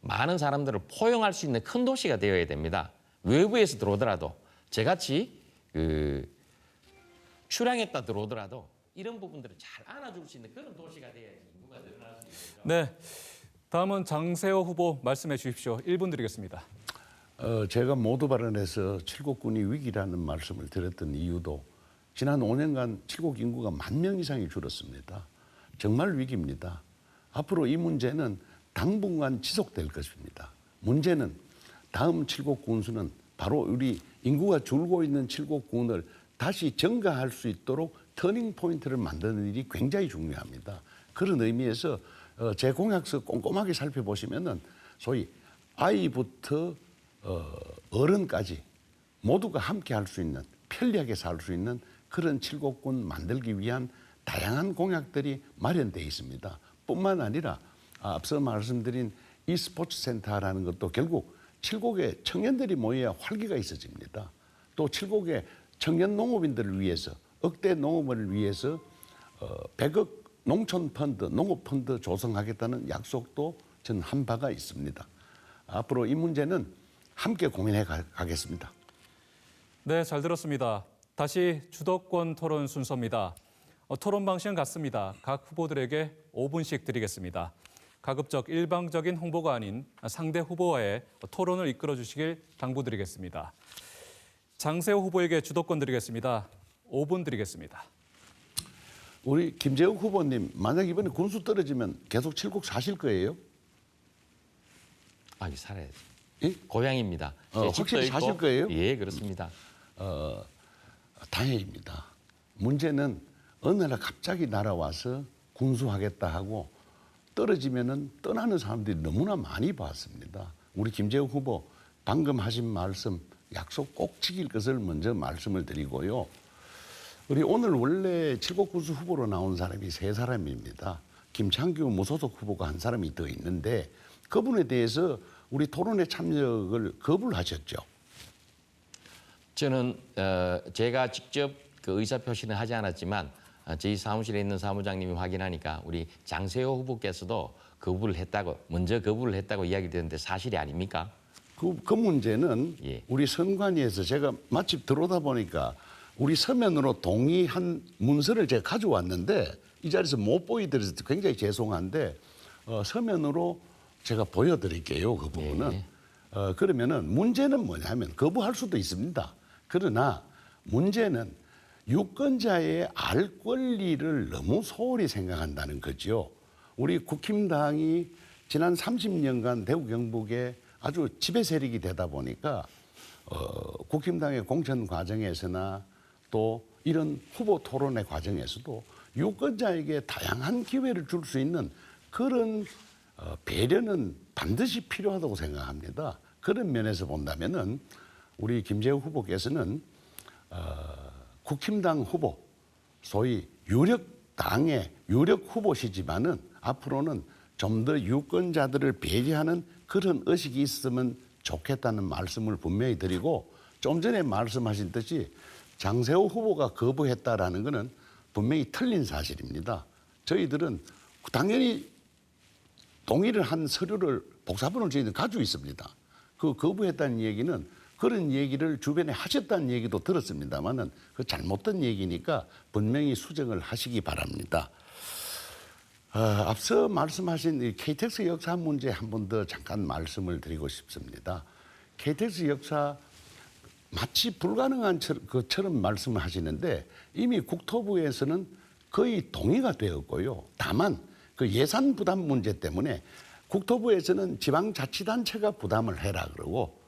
많은 사람들을 포용할 수 있는 큰 도시가 되어야 됩니다. 외부에서 들어오더라도 저같이 출향했다 들어오더라도 이런 부분들을 잘 안아줄 수 있는 그런 도시가 돼야지 인구가 늘어날 수 있죠. 네, 다음은 장세호 후보 말씀해 주십시오. 1분 드리겠습니다. 제가 모두 발언해서 칠곡군이 위기라는 말씀을 드렸던 이유도 지난 5년간 칠곡 인구가 10,000명 이상이 줄었습니다. 정말 위기입니다. 앞으로 이 문제는 당분간 지속될 것입니다. 문제는 다음 칠곡 군수는 바로 우리 인구가 줄고 있는 칠곡군을 다시 증가할 수 있도록 터닝 포인트를 만드는 일이 굉장히 중요합니다. 그런 의미에서 제 공약서 꼼꼼하게 살펴보시면은 소위 아이부터 어른까지 모두가 함께 할 수 있는 편리하게 살 수 있는 그런 칠곡군 만들기 위한 다양한 공약들이 마련되어 있습니다. 뿐만 아니라 앞서 말씀드린 이 스포츠 센터라는 것도 결국 칠곡의 청년들이 모여야 활기가 있어집니다. 또 칠곡의 청년 농업인들을 위해서 억대 농업을 위해서 100억 농촌 펀드, 농업 펀드 조성하겠다는 약속도 전 한 바가 있습니다. 앞으로 이 문제는 함께 고민해 가겠습니다. 네, 잘 들었습니다. 다시 주도권 토론 순서입니다. 토론 방식은 같습니다. 각 후보들에게 5분씩 드리겠습니다. 가급적 일방적인 홍보가 아닌 상대 후보와의 토론을 이끌어 주시길 당부드리겠습니다. 장세호 후보에게 주도권 드리겠습니다. 5분 드리겠습니다. 우리 김재욱 후보님, 만약 이번에 군수 떨어지면 계속 칠곡 사실 거예요? 아니 살아야지. 예? 고향입니다. 제 집도 확실히 있고. 사실 거예요? 예, 그렇습니다. 다행입니다. 문제는 어느 날 갑자기 날아와서 군수하겠다 하고 떨어지면은 떠나는 사람들이 너무나 많이 봤습니다. 우리 김재욱 후보 방금 하신 말씀 약속 꼭 지킬 것을 먼저 말씀을 드리고요. 우리 오늘 원래 칠곡 군수 후보로 나온 사람이 3사람입니다. 김창규 무소속 후보가 한 사람이 더 있는데 그분에 대해서 우리 토론회 참여를 거부를 하셨죠. 저는 제가 직접 그 의사 표시는 하지 않았지만 저희 사무실에 있는 사무장님이 확인하니까 우리 장세호 후보께서도 먼저 거부를 했다고 이야기 되는데 사실이 아닙니까? 그 문제는 예. 우리 선관위에서 제가 마침 들어오다 보니까 우리 서면으로 동의한 문서를 제가 가져왔는데 이 자리에서 못 보여드려서 굉장히 죄송한데 서면으로 제가 보여드릴게요. 그 부분은. 예. 그러면은 문제는 뭐냐면 거부할 수도 있습니다. 그러나 문제는 유권자의 알 권리를 너무 소홀히 생각한다는 거죠. 우리 국힘당이 지난 30년간 대구 경북에 아주 지배 세력이 되다 보니까 국힘당의 공천 과정에서나 또 이런 후보 토론의 과정에서도 유권자에게 다양한 기회를 줄 수 있는 그런 배려는 반드시 필요하다고 생각합니다. 그런 면에서 본다면은 우리 김재우 후보께서는 국힘당 후보, 소위 유력당의 유력 후보시지만은 앞으로는 좀 더 유권자들을 배려하는 그런 의식이 있으면 좋겠다는 말씀을 분명히 드리고, 좀 전에 말씀하신 듯이 장세호 후보가 거부했다라는 것은 분명히 틀린 사실입니다. 저희들은 당연히 동의를 한 서류를 복사본을 저희는 가지고 있습니다. 그 거부했다는 얘기는 그런 얘기를 주변에 하셨다는 얘기도 들었습니다만은 그 잘못된 얘기니까 분명히 수정을 하시기 바랍니다. 앞서 말씀하신 이 KTX 역사 문제 한 번 더 잠깐 말씀을 드리고 싶습니다. KTX 역사 마치 불가능한 것처럼 말씀을 하시는데 이미 국토부에서는 거의 동의가 되었고요. 다만 그 예산 부담 문제 때문에 국토부에서는 지방자치단체가 부담을 해라 그러고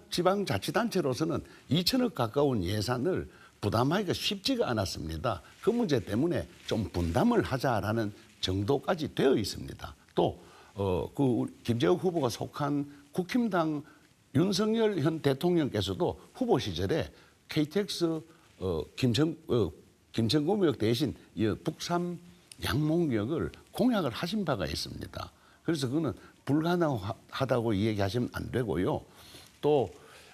지방자치단체로서는 2천억 가까운 예산을 부담하기가 쉽지가 않았습니다. 그 문제 때문에 좀 분담을 하자라는 정도까지 되어 있습니다. 또 김재욱 후보가 속한 국힘당 윤석열 현 대통령께서도 후보 시절에 KTX 김천구역 대신 북삼 양몽역을 공약을 하신 바가 있습니다. 그래서 그거는 불가능하다고 얘기하시면 안 되고요. 또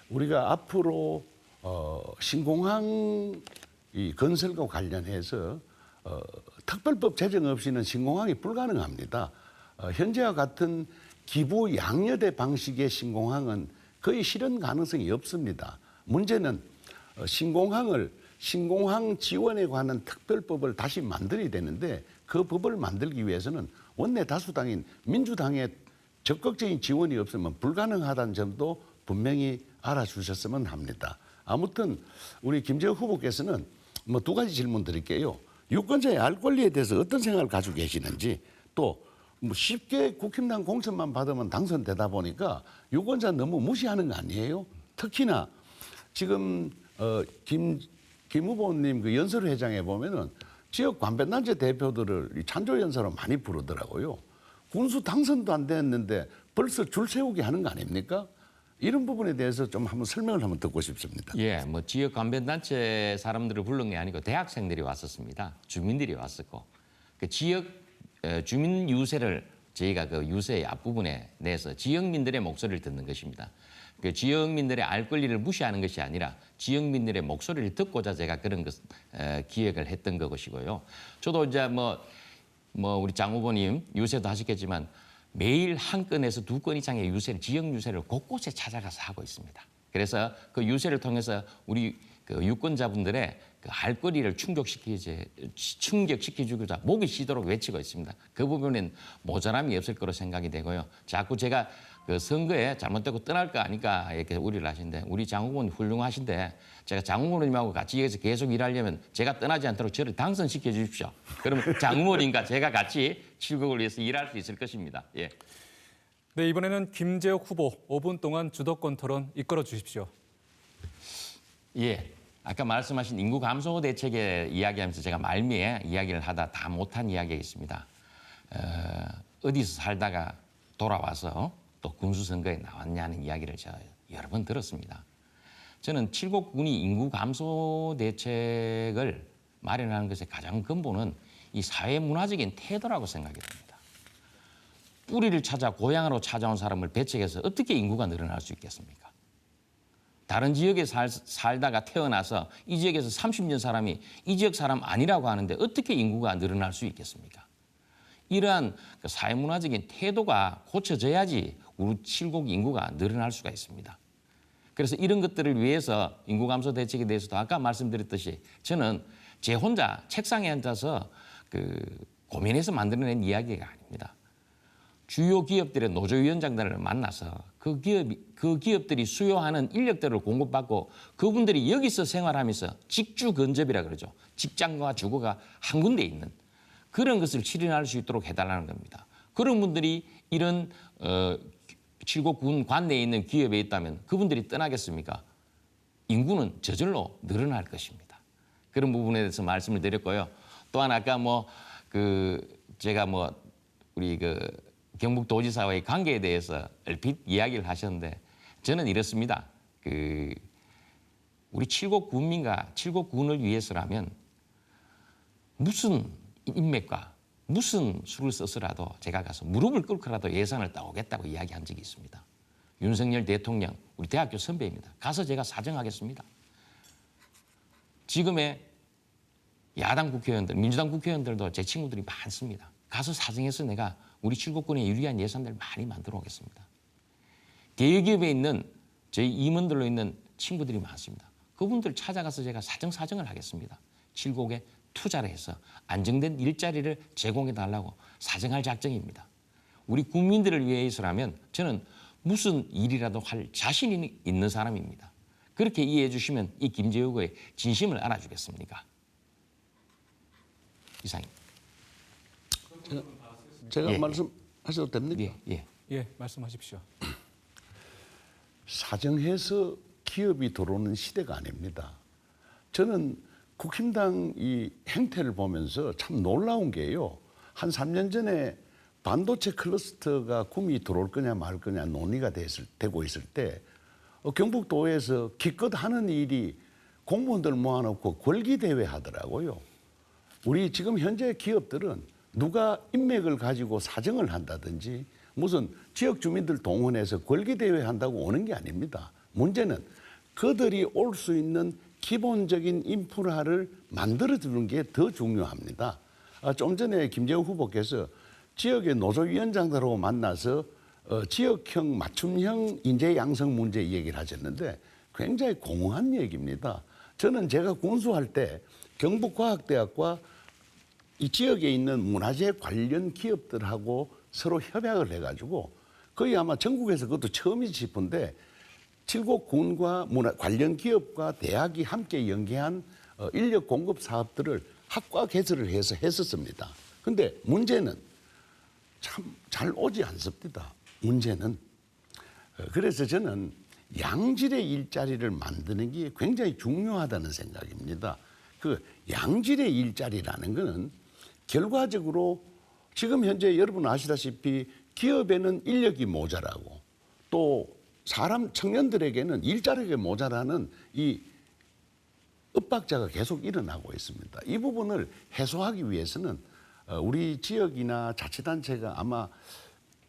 우리가 앞으로 신공항 이 건설과 관련해서 특별법 제정 없이는 신공항이 불가능합니다. 현재와 같은 기부 양여대 방식의 신공항은 거의 실현 가능성이 없습니다. 문제는 신공항 지원에 관한 특별법을 다시 만들어야 되는데 그 법을 만들기 위해서는 원내 다수당인 민주당의 적극적인 지원이 없으면 불가능하다는 점도 분명히 알아주셨으면 합니다. 아무튼 우리 김재욱 후보께서는 뭐 두 가지 질문 드릴게요. 유권자의 알 권리에 대해서 어떤 생각을 가지고 계시는지, 또 뭐 쉽게 국힘당 공천만 받으면 당선되다 보니까 유권자 너무 무시하는 거 아니에요? 특히나 지금 김 후보님 그 연설회장에 보면은 지역 관변단체 대표들을 찬조 연설로 많이 부르더라고요. 군수 당선도 안 됐는데 벌써 줄 세우게 하는 거 아닙니까? 이런 부분에 대해서 좀 한번 설명을 한번 듣고 싶습니다. 예, 뭐 지역 관변단체 사람들을 부른 게 아니고 대학생들이 왔었습니다. 주민들이 왔었고 그 지역 주민 유세를 저희가 그 유세의 앞부분에 내서 지역민들의 목소리를 듣는 것입니다. 그 지역민들의 알 권리를 무시하는 것이 아니라 지역민들의 목소리를 듣고자 제가 그런 것 기획을 했던 것이고요. 저도 이제 뭐 우리 장 후보님 유세도 하셨겠지만 매일 한 건에서 두 건 이상의 유세를 지역 유세를 곳곳에 찾아가서 하고 있습니다. 그래서 그 유세를 통해서 우리 그 유권자분들의 그 알 권리를 충격시켜주고자 목이 쉬도록 외치고 있습니다. 그 부분은 모자람이 없을 거로 생각이 되고요. 자꾸 제가 그 선거에 잘못되고 떠날 거 아니까 이렇게 우려를 하시는데 우리 장 후보님 훌륭하신데 제가 장 후보님하고 같이 여기서 계속 일하려면 제가 떠나지 않도록 저를 당선시켜 주십시오. 그러면 장 후보님과 제가 같이 칠곡을 위해서 일할 수 있을 것입니다. 예. 네, 이번에는 김재욱 후보 5분 동안 주도권 토론 이끌어 주십시오. 예. 아까 말씀하신 인구 감소 대책에 이야기하면서 제가 말미에 이야기를 하다 다 못한 이야기가 있습니다. 어디서 살다가 돌아와서 또 군수선거에 나왔냐는 이야기를 제가 여러 번 들었습니다. 저는 칠곡군이 인구 감소 대책을 마련하는 것의 가장 근본은 이 사회 문화적인 태도라고 생각이 됩니다. 뿌리를 찾아 고향으로 찾아온 사람을 배척해서 어떻게 인구가 늘어날 수 있겠습니까? 다른 지역에 살다가 태어나서 이 지역에서 30년 사람이 이 지역 사람 아니라고 하는데 어떻게 인구가 늘어날 수 있겠습니까? 이러한 사회문화적인 태도가 고쳐져야지 우리 칠곡 인구가 늘어날 수가 있습니다. 그래서 이런 것들을 위해서 인구 감소 대책에 대해서도 아까 말씀드렸듯이 저는 제 혼자 책상에 앉아서 고민해서 만들어낸 이야기가 아닙니다. 주요 기업들의 노조위원장들을 만나서 그 기업들이 수요하는 인력들을 공급받고 그분들이 여기서 생활하면서 직주 근접이라 그러죠. 직장과 주거가 한 군데 있는 그런 것을 실현할 수 있도록 해달라는 겁니다. 그런 분들이 이런 칠곡군 관내에 있는 기업에 있다면 그분들이 떠나겠습니까? 인구는 저절로 늘어날 것입니다. 그런 부분에 대해서 말씀을 드렸고요. 또한 아까 제가 우리 경북도지사와의 관계에 대해서 얼핏 이야기를 하셨는데 저는 이렇습니다. 우리 칠곡군민과 칠곡군을 위해서라면 무슨 인맥과 무슨 수를 써서라도 제가 가서 무릎을 꿇고라도 예산을 따오겠다고 이야기한 적이 있습니다. 윤석열 대통령, 우리 대학교 선배입니다. 가서 제가 사정하겠습니다. 지금의 야당 국회의원들, 민주당 국회의원들도 제 친구들이 많습니다. 가서 사정해서 내가 우리 칠곡군에 유리한 예산들을 많이 만들어 오겠습니다. 대기업에 있는 저희 임원들로 있는 친구들이 많습니다. 그분들 찾아가서 제가 사정을 하겠습니다. 칠곡에 투자를 해서 안정된 일자리를 제공해 달라고 사정할 작정입니다. 우리 국민들을 위해서라면 저는 무슨 일이라도 할 자신이 있는 사람입니다. 그렇게 이해해 주시면 이 김재욱의 진심을 알아주겠습니까? 이상입니다. 제가 예, 말씀하셔도 됩니까? 예, 말씀하십시오. 사정해서 기업이 들어오는 시대가 아닙니다. 저는 국힘당 이 행태를 보면서 참 놀라운 게요. 한 3년 전에 반도체 클러스터가 구미 들어올 거냐 말 거냐 논의가 되고 있을 때 경북도에서 기껏 하는 일이 공무원들 모아놓고 권기대회 하더라고요. 우리 지금 현재 기업들은 누가 인맥을 가지고 사정을 한다든지 무슨 지역 주민들 동원해서 권기대회 한다고 오는 게 아닙니다. 문제는 그들이 올 수 있는 기본적인 인프라를 만들어주는 게 더 중요합니다. 좀 전에 김재우 후보께서 지역의 노조위원장들하고 만나서 지역형 맞춤형 인재 양성 문제 얘기를 하셨는데 굉장히 공허한 얘기입니다. 저는 제가 군수할 때 경북과학대학과 이 지역에 있는 문화재 관련 기업들하고 서로 협약을 해가지고 거의 아마 전국에서 그것도 처음이지 싶은데 칠곡군과 관련 기업과 대학이 함께 연계한 인력 공급 사업들을 학과 개설을 해서 했었습니다. 근데 문제는 참 잘 오지 않습니다. 문제는. 그래서 저는 양질의 일자리를 만드는 게 굉장히 중요하다는 생각입니다. 그 양질의 일자리라는 거는 결과적으로 지금 현재 여러분 아시다시피 기업에는 인력이 모자라고 또 청년들에게는 일자리가 모자라는 이 엇박자가 계속 일어나고 있습니다. 이 부분을 해소하기 위해서는 우리 지역이나 자치단체가 아마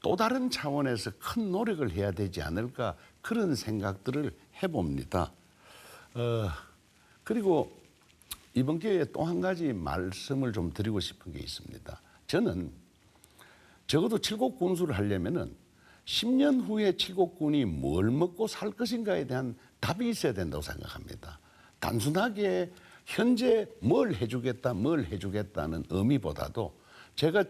또 다른 차원에서 큰 노력을 해야 되지 않을까 그런 생각들을 해봅니다. 그리고 이번 기회에 또 한 가지 말씀을 좀 드리고 싶은 게 있습니다. 저는 적어도 칠곡군수를 하려면은 10년 후에 칠곡군이 뭘 먹고 살 것인가에 대한 답이 있어야 된다고 생각합니다. 단순하게 현재 뭘 해주겠다는 의미보다도 제가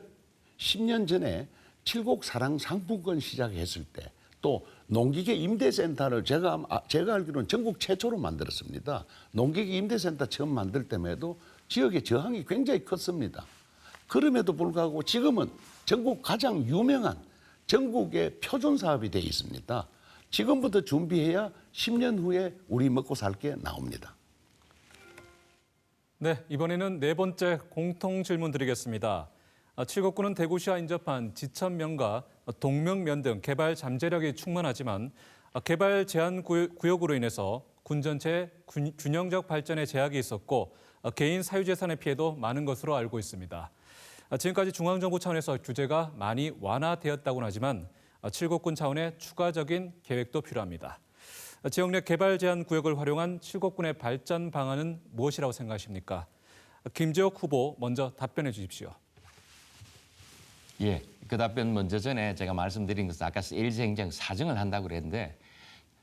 10년 전에 칠곡 사랑 상품권 시작했을 때 또 농기계 임대센터를 제가 알기로는 전국 최초로 만들었습니다. 농기계 임대센터 처음 만들 때만 해도 지역의 저항이 굉장히 컸습니다. 그럼에도 불구하고 지금은 전국 가장 유명한 전국의 표준 사업이 되어 있습니다. 지금부터 준비해야 10년 후에 우리 먹고 살 게 나옵니다. 네, 이번에는 네 번째 공통 질문 드리겠습니다. 칠곡군은 대구시와 인접한 지천면과 동명면 등 개발 잠재력이 충만하지만 개발 제한 구역으로 인해서 군 전체의 균형적 발전에 제약이 있었고 개인 사유재산의 피해도 많은 것으로 알고 있습니다. 지금까지 중앙정부 차원에서 규제가 많이 완화되었다고는 하지만 칠곡군 차원의 추가적인 계획도 필요합니다. 지역 내 개발 제한 구역을 활용한 칠곡군의 발전 방안은 무엇이라고 생각하십니까? 김재욱 후보 먼저 답변해 주십시오. 예, 그 답변 먼저 전에 제가 말씀드린 것은 아까 LG 행정 사정을 한다고 그랬는데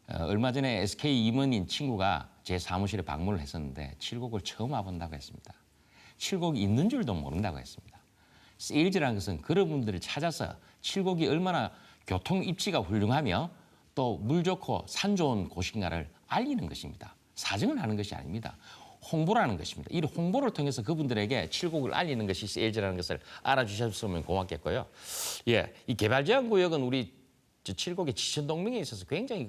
얼마 전에 SK 임원인 친구가 제 사무실에 방문을 했었는데 칠곡을 처음 와본다고 했습니다. 칠곡이 있는 줄도 모른다고 했습니다. LG라는 것은 그런 분들을 찾아서 칠곡이 얼마나 교통 입지가 훌륭하며 또 물 좋고 산 좋은 곳인가를 알리는 것입니다. 사정을 하는 것이 아닙니다. 홍보라는 것입니다. 이 홍보를 통해서 그분들에게 칠곡을 알리는 것이 LG라는 것을 알아주셨으면 고맙겠고요. 예, 이 개발 제한 구역은 우리 칠곡의 지천동맹에 있어서 굉장히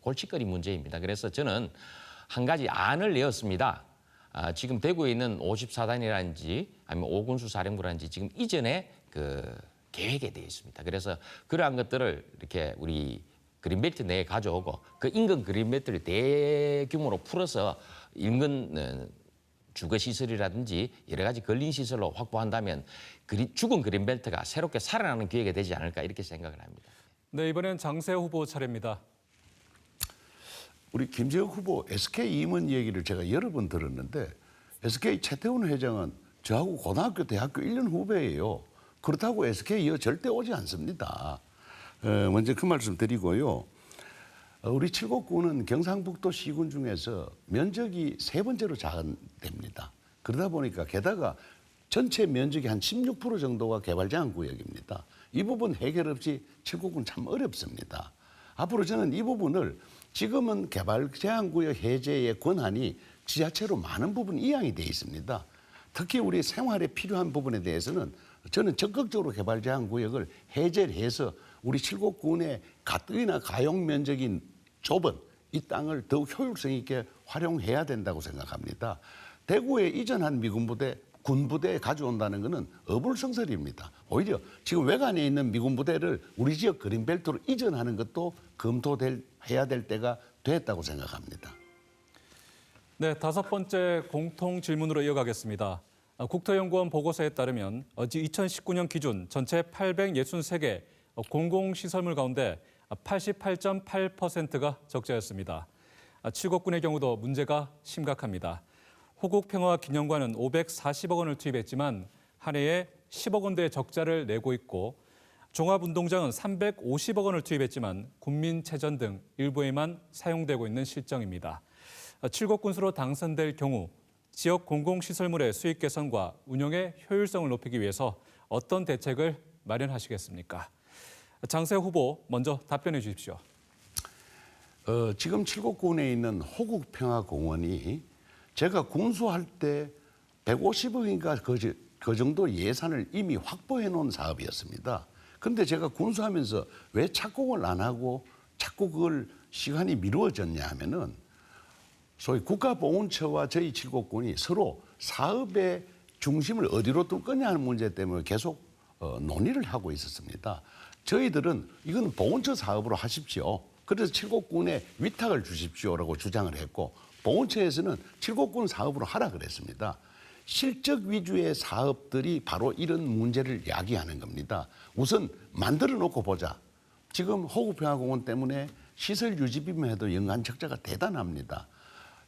골칫거리 문제입니다. 그래서 저는 한 가지 안을 내었습니다. 지금 대구에 있는 54단이라든지 아니면 5군수 사령부라든지 지금 이전에 그 계획에 되어 있습니다. 그래서 그러한 것들을 이렇게 우리 그린벨트 내에 가져오고 그 인근 그린벨트를 대규모로 풀어서 인근 주거 시설이라든지 여러 가지 근린 시설로 확보한다면 죽은 그린벨트가 새롭게 살아나는 기회가 되지 않을까 이렇게 생각을 합니다. 네, 이번엔 장세호 후보 차례입니다. 우리 김재욱 후보 SK 임원 얘기를 제가 여러 번 들었는데 SK 최태원 회장은 저하고 고등학교, 대학교 1년 후배예요. 그렇다고 SK에 절대 오지 않습니다. 먼저 그 말씀 드리고요. 우리 칠곡군은 경상북도 시군 중에서 면적이 세 번째로 작은 데입니다. 그러다 보니까 게다가 전체 면적의 한 16% 정도가 개발제한구역입니다. 이 부분 해결 없이 칠곡군 참 어렵습니다. 앞으로 저는 이 부분을 지금은 개발제한구역 해제의 권한이 지자체로 많은 부분 이양이 돼 있습니다. 특히 우리 생활에 필요한 부분에 대해서는 저는 적극적으로 개발제한구역을 해제를 해서 우리 칠곡군의 가뜩이나 가용 면적인 좁은 이 땅을 더욱 효율성 있게 활용해야 된다고 생각합니다. 대구에 이전한 미군 부대, 군 부대에 가져온다는 것은 어불성설입니다. 오히려 지금 외관에 있는 미군 부대를 우리 지역 그린벨트로 이전하는 것도 해야 될 때가 됐다고 생각합니다. 네, 다섯 번째 공통 질문으로 이어가겠습니다. 국토연구원 보고서에 따르면 2019년 기준 전체 863개 공공시설물 가운데 88.8%가 적자였습니다. 칠곡군의 경우도 문제가 심각합니다. 호국평화기념관은 540억 원을 투입했지만 한 해에 10억 원대의 적자를 내고 있고 종합운동장은 350억 원을 투입했지만 군민체전 등 일부에만 사용되고 있는 실정입니다. 칠곡군수로 당선될 경우 지역 공공시설물의 수익 개선과 운영의 효율성을 높이기 위해서 어떤 대책을 마련하시겠습니까? 장세호 후보 먼저 답변해 주십시오. 지금 칠곡군에 있는 호국평화공원이 제가 군수할 때 150억인가 그 정도 예산을 이미 확보해 놓은 사업이었습니다. 그런데 제가 군수하면서 왜 착공을 안 하고 자꾸 그걸 시간이 미루어졌냐 하면은 소위 국가보훈처와 저희 칠곡군이 서로 사업의 중심을 어디로 둘 거냐 하는 문제 때문에 계속 논의를 하고 있었습니다. 저희들은 이건 보훈처 사업으로 하십시오. 그래서 칠곡군에 위탁을 주십시오라고 주장을 했고 보훈처에서는 칠곡군 사업으로 하라 그랬습니다. 실적 위주의 사업들이 바로 이런 문제를 야기하는 겁니다. 우선 만들어 놓고 보자. 지금 호국평화공원 때문에 시설 유지비만 해도 연간 적자가 대단합니다.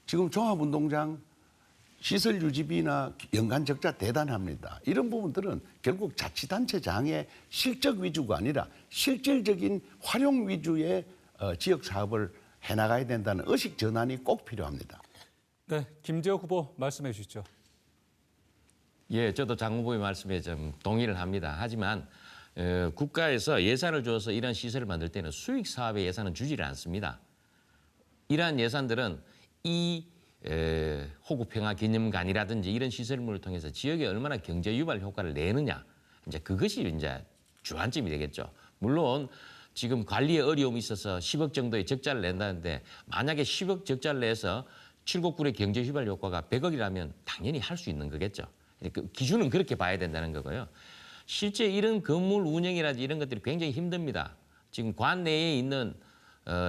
지금 종합운동장 시설 유지비나 연간 적자 대단합니다. 이런 부분들은 결국 자치단체장의 실적 위주가 아니라 실질적인 활용 위주의 지역 사업을 해나가야 된다는 의식 전환이 꼭 필요합니다. 네, 김재욱 후보 말씀해 주시죠. 예, 저도 장 후보의 말씀에 좀 동의를 합니다. 하지만 국가에서 예산을 줘서 이런 시설을 만들 때는 수익 사업의 예산은 주지를 않습니다. 이러한 예산들은 이 호국평화기념관이라든지 이런 시설물을 통해서 지역에 얼마나 경제 유발 효과를 내느냐, 이제 그것이 이제 주안점이 되겠죠. 물론 지금 관리에 어려움이 있어서 10억 정도의 적자를 낸다는데 만약에 10억 적자를 내서 칠곡군의 경제 유발 효과가 100억이라면 당연히 할 수 있는 거겠죠. 그 기준은 그렇게 봐야 된다는 거고요. 실제 이런 건물 운영이라든지 이런 것들이 굉장히 힘듭니다. 지금 관 내에 있는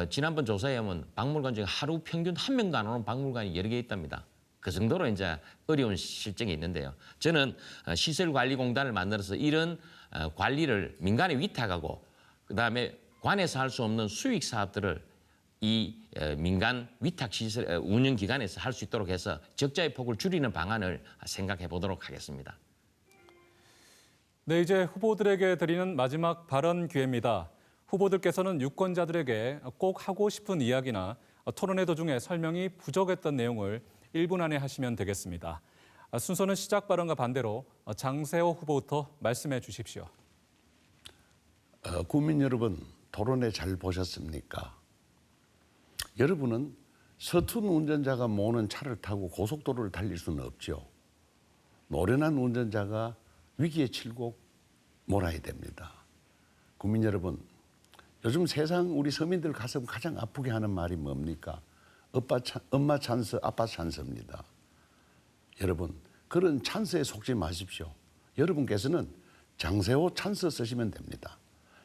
지난번 조사에 하면 박물관 중에 하루 평균 한 명도 안 오는 박물관이 여러 개 있답니다. 그 정도로 이제 어려운 실정이 있는데요. 저는 시설관리공단을 만들어서 이런 관리를 민간에 위탁하고 그다음에 관에서 할 수 없는 수익 사업들을 이 민간 위탁 시설 운영 기관에서 할 수 있도록 해서 적자의 폭을 줄이는 방안을 생각해 보도록 하겠습니다. 네, 이제 후보들에게 드리는 마지막 발언 기회입니다. 후보들께서는 유권자들에게 꼭 하고 싶은 이야기나 토론회 도중에 설명이 부족했던 내용을 1분 안에 하시면 되겠습니다. 순서는 시작 발언과 반대로 장세호 후보부터 말씀해 주십시오. 국민 여러분, 토론회 잘 보셨습니까? 여러분은 서툰 운전자가 모는 차를 타고 고속도로를 달릴 수는 없죠. 노련한 운전자가 위기에 칠곡 몰아야 됩니다. 국민 여러분, 요즘 세상 우리 서민들 가슴 가장 아프게 하는 말이 뭡니까? 엄마 찬스, 아빠 찬스입니다. 여러분, 그런 찬스에 속지 마십시오. 여러분께서는 장세호 찬스 쓰시면 됩니다.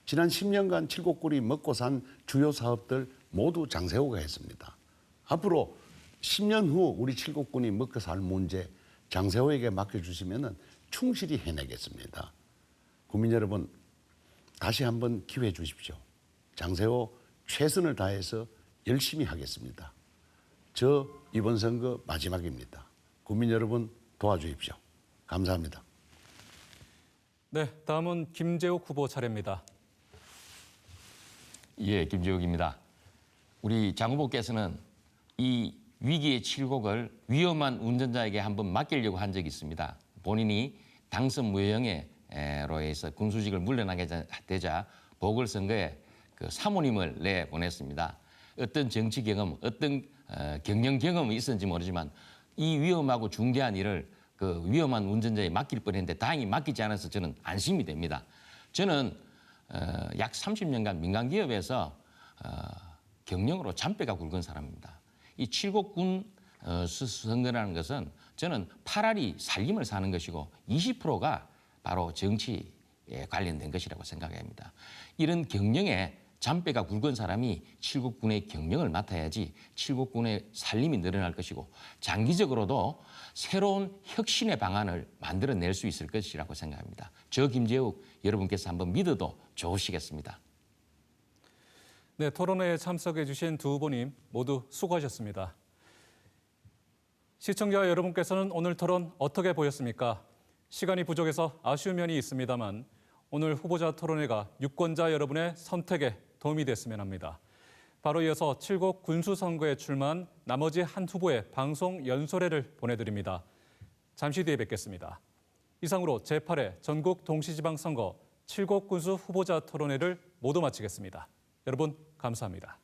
지난 10년간 칠곡군이 먹고 산 주요 사업들 모두 장세호가 했습니다. 앞으로 10년 후 우리 칠곡군이 먹고 살 문제 장세호에게 맡겨주시면 충실히 해내겠습니다. 국민 여러분, 다시 한번 기회 주십시오. 장세호 최선을 다해서 열심히 하겠습니다. 저 이번 선거 마지막입니다. 국민 여러분 도와주십시오. 감사합니다. 네, 다음은 김재욱 후보 차례입니다. 예, 김재욱입니다. 우리 장 후보께서는 이 위기의 칠곡을 위험한 운전자에게 한번 맡기려고 한 적이 있습니다. 본인이 당선 무효형으로 해서 군수직을 물러나게 되자 보궐선거에 그 사모님을 내보냈습니다. 어떤 정치 경험, 어떤 경영 경험이 있었는지 모르지만 이 위험하고 중대한 일을 그 위험한 운전자에 맡길 뻔했는데 다행히 맡기지 않아서 저는 안심이 됩니다. 저는 약 30년간 민간기업에서 경영으로 잔뼈가 굵은 사람입니다. 이 칠곡군 선거라는 것은 저는 8알이 살림을 사는 것이고 20%가 바로 정치에 관련된 것이라고 생각합니다. 이런 경영에 잔뼈가 굵은 사람이 칠곡군의 경영을 맡아야지 칠곡군의 살림이 늘어날 것이고 장기적으로도 새로운 혁신의 방안을 만들어낼 수 있을 것이라고 생각합니다. 저 김재욱 여러분께서 한번 믿어도 좋으시겠습니다. 네, 토론회에 참석해 주신 두 후보님 모두 수고하셨습니다. 시청자 여러분께서는 오늘 토론 어떻게 보셨습니까? 시간이 부족해서 아쉬운 면이 있습니다만 오늘 후보자 토론회가 유권자 여러분의 선택에 도움이 됐으면 합니다. 바로 이어서 칠곡 군수선거에 출마한 나머지 한 후보의 방송 연설회를 보내드립니다. 잠시 뒤에 뵙겠습니다. 이상으로 제8회 전국 동시지방선거 칠곡 군수 후보자 토론회를 모두 마치겠습니다. 여러분 감사합니다.